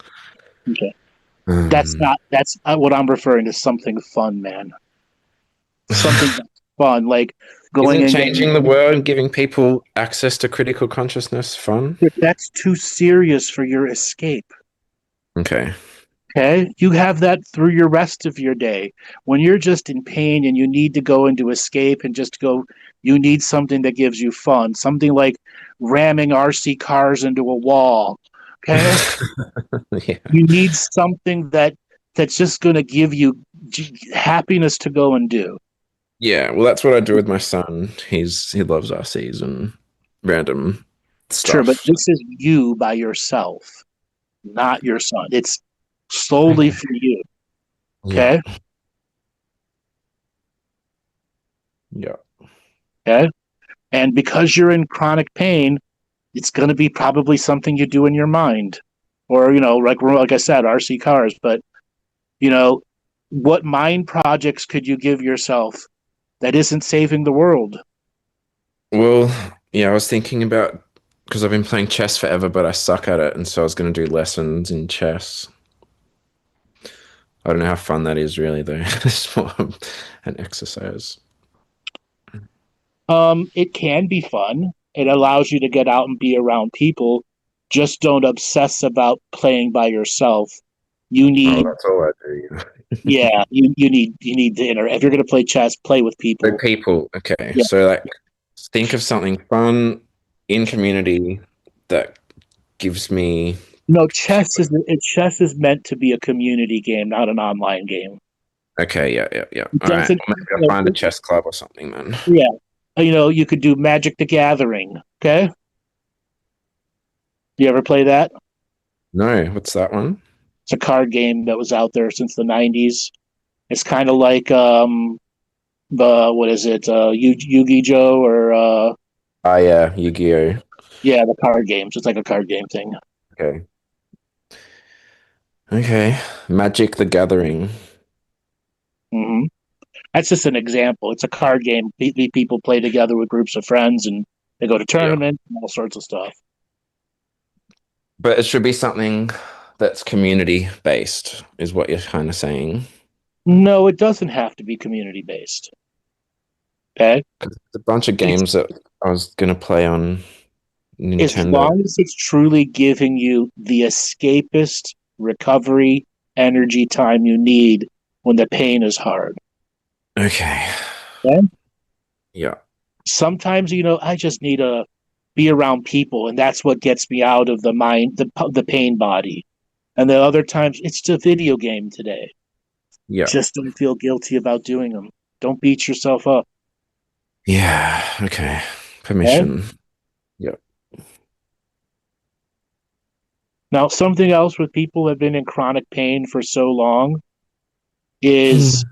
Okay. That's what I'm referring to, something fun, man. Something fun, like going Isn't and changing the world and giving people access to critical consciousness fun? that's too serious for your escape. Okay. Okay? You have that through your rest of your day. When you're just in pain and you need to go into escape and just go, you need something that gives you fun. Something like ramming RC cars into a wall. Okay? Yeah. You need something that's just going to give you happiness to go and do. Yeah, well, that's what I do with my son. He loves RCs and random stuff. Sure, but this is you by yourself, not your son. It's solely for you. Okay? Yeah. Okay? And because you're in chronic pain, it's going to be probably something you do in your mind. Or, like I said, RC cars. But, what mind projects could you give yourself that isn't saving the world? Well, yeah, I was thinking about, because I've been playing chess forever, but I suck at it. And so I was going to do lessons in chess. I don't know how fun that is really, though. It's more an exercise. It can be fun. It allows you to get out and be around people. Just don't obsess about playing by yourself. You need, that's all I do. yeah, you need to interact. If you're going to play chess, play with people. So people, okay. Yeah. So think of something fun in community that gives me. No, chess is meant to be a community game, not an online game. Okay, yeah. All right, maybe I'll find a chess club or something then. Yeah. You could do Magic the Gathering, okay? You ever play that? No, what's that one? It's a card game that was out there since the 90s. It's kind of like what is it, Yu-Gi-Oh or Ah, yeah, Yu-Gi-Oh. yeah, the card games. It's like a card game thing. Okay. Okay. Magic the Gathering. hmm That's just an example. It's a card game. People play together with groups of friends, and they go to tournaments and all sorts of stuff. But it should be something that's community based, is what you're kind of saying. No, it doesn't have to be community based. Okay, There's a bunch of games that I was gonna play on as Nintendo. long as it's truly giving you the escapist recovery energy time you need when the pain is hard. Okay. Okay? Yeah. Sometimes, I just need to be around people, and that's what gets me out of the mind, the pain body. And then other times, it's the video game today. Yeah. Just don't feel guilty about doing them. Don't beat yourself up. Yeah. Okay. Permission. Yeah. Now, something else with people who have been in chronic pain for so long is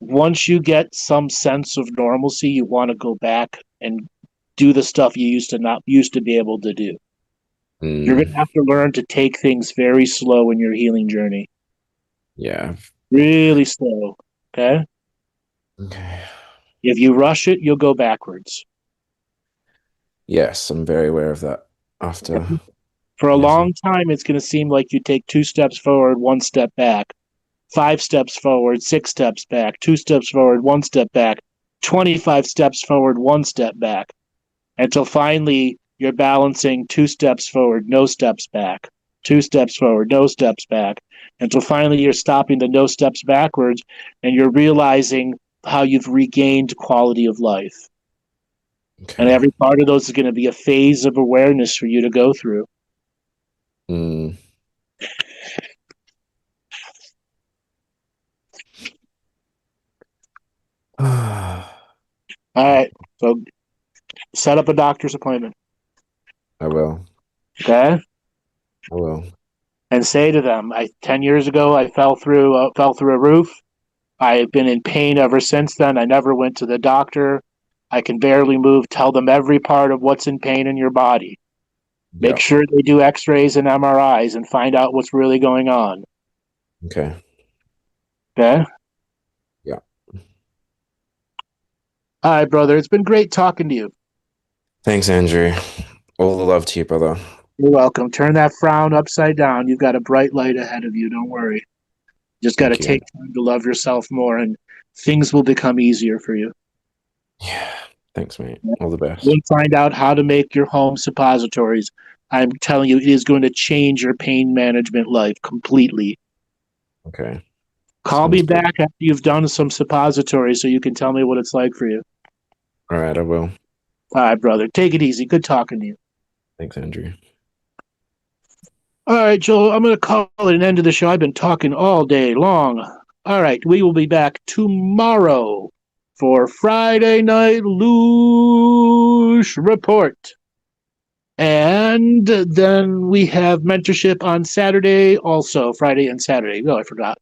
once you get some sense of normalcy, you want to go back and do the stuff you used to be able to do. You're going to have to learn to take things very slow in your healing journey. Yeah. Really slow. Okay? Okay. If you rush it, you'll go backwards. Yes, I'm very aware of that. After For a long time, it's going to seem like you take 2 steps forward, 1 step back, 5 steps forward, 6 steps back, 2 steps forward, 1 step back, 25 steps forward, 1 step back, until finally you're balancing 2 steps forward, no steps back, 2 steps forward, no steps back, until finally you're stopping the no steps backwards and you're realizing how you've regained quality of life. Okay. And every part of those is going to be a phase of awareness for you to go through. Mm. All right. So set up a doctor's appointment. I will. Okay? I will. And say to them, 10 years ago, I fell through a roof. I've been in pain ever since then. I never went to the doctor. I can barely move. Tell them every part of what's in pain in your body. Make sure they do x-rays and MRIs and find out what's really going on. Okay. Okay? Yeah. All right, brother. It's been great talking to you. Thanks, Andrew. All the love to you, brother. You're welcome. Turn that frown upside down. You've got a bright light ahead of you. Don't worry. Just got to take time to love yourself more, and things will become easier for you. Yeah. Thanks, mate. All the best. You'll find out how to make your home suppositories. I'm telling you, it is going to change your pain management life completely. Okay. Call me back after you've done some suppositories so you can tell me what it's like for you. All right, I will. All right, brother. Take it easy. Good talking to you. Thanks, Andrew. All right, Joel, I'm going to call it an end to the show. I've been talking all day long. All right, we will be back tomorrow for Friday Night Loosh Report. And then we have mentorship on Saturday, also Friday and Saturday. Oh, I forgot.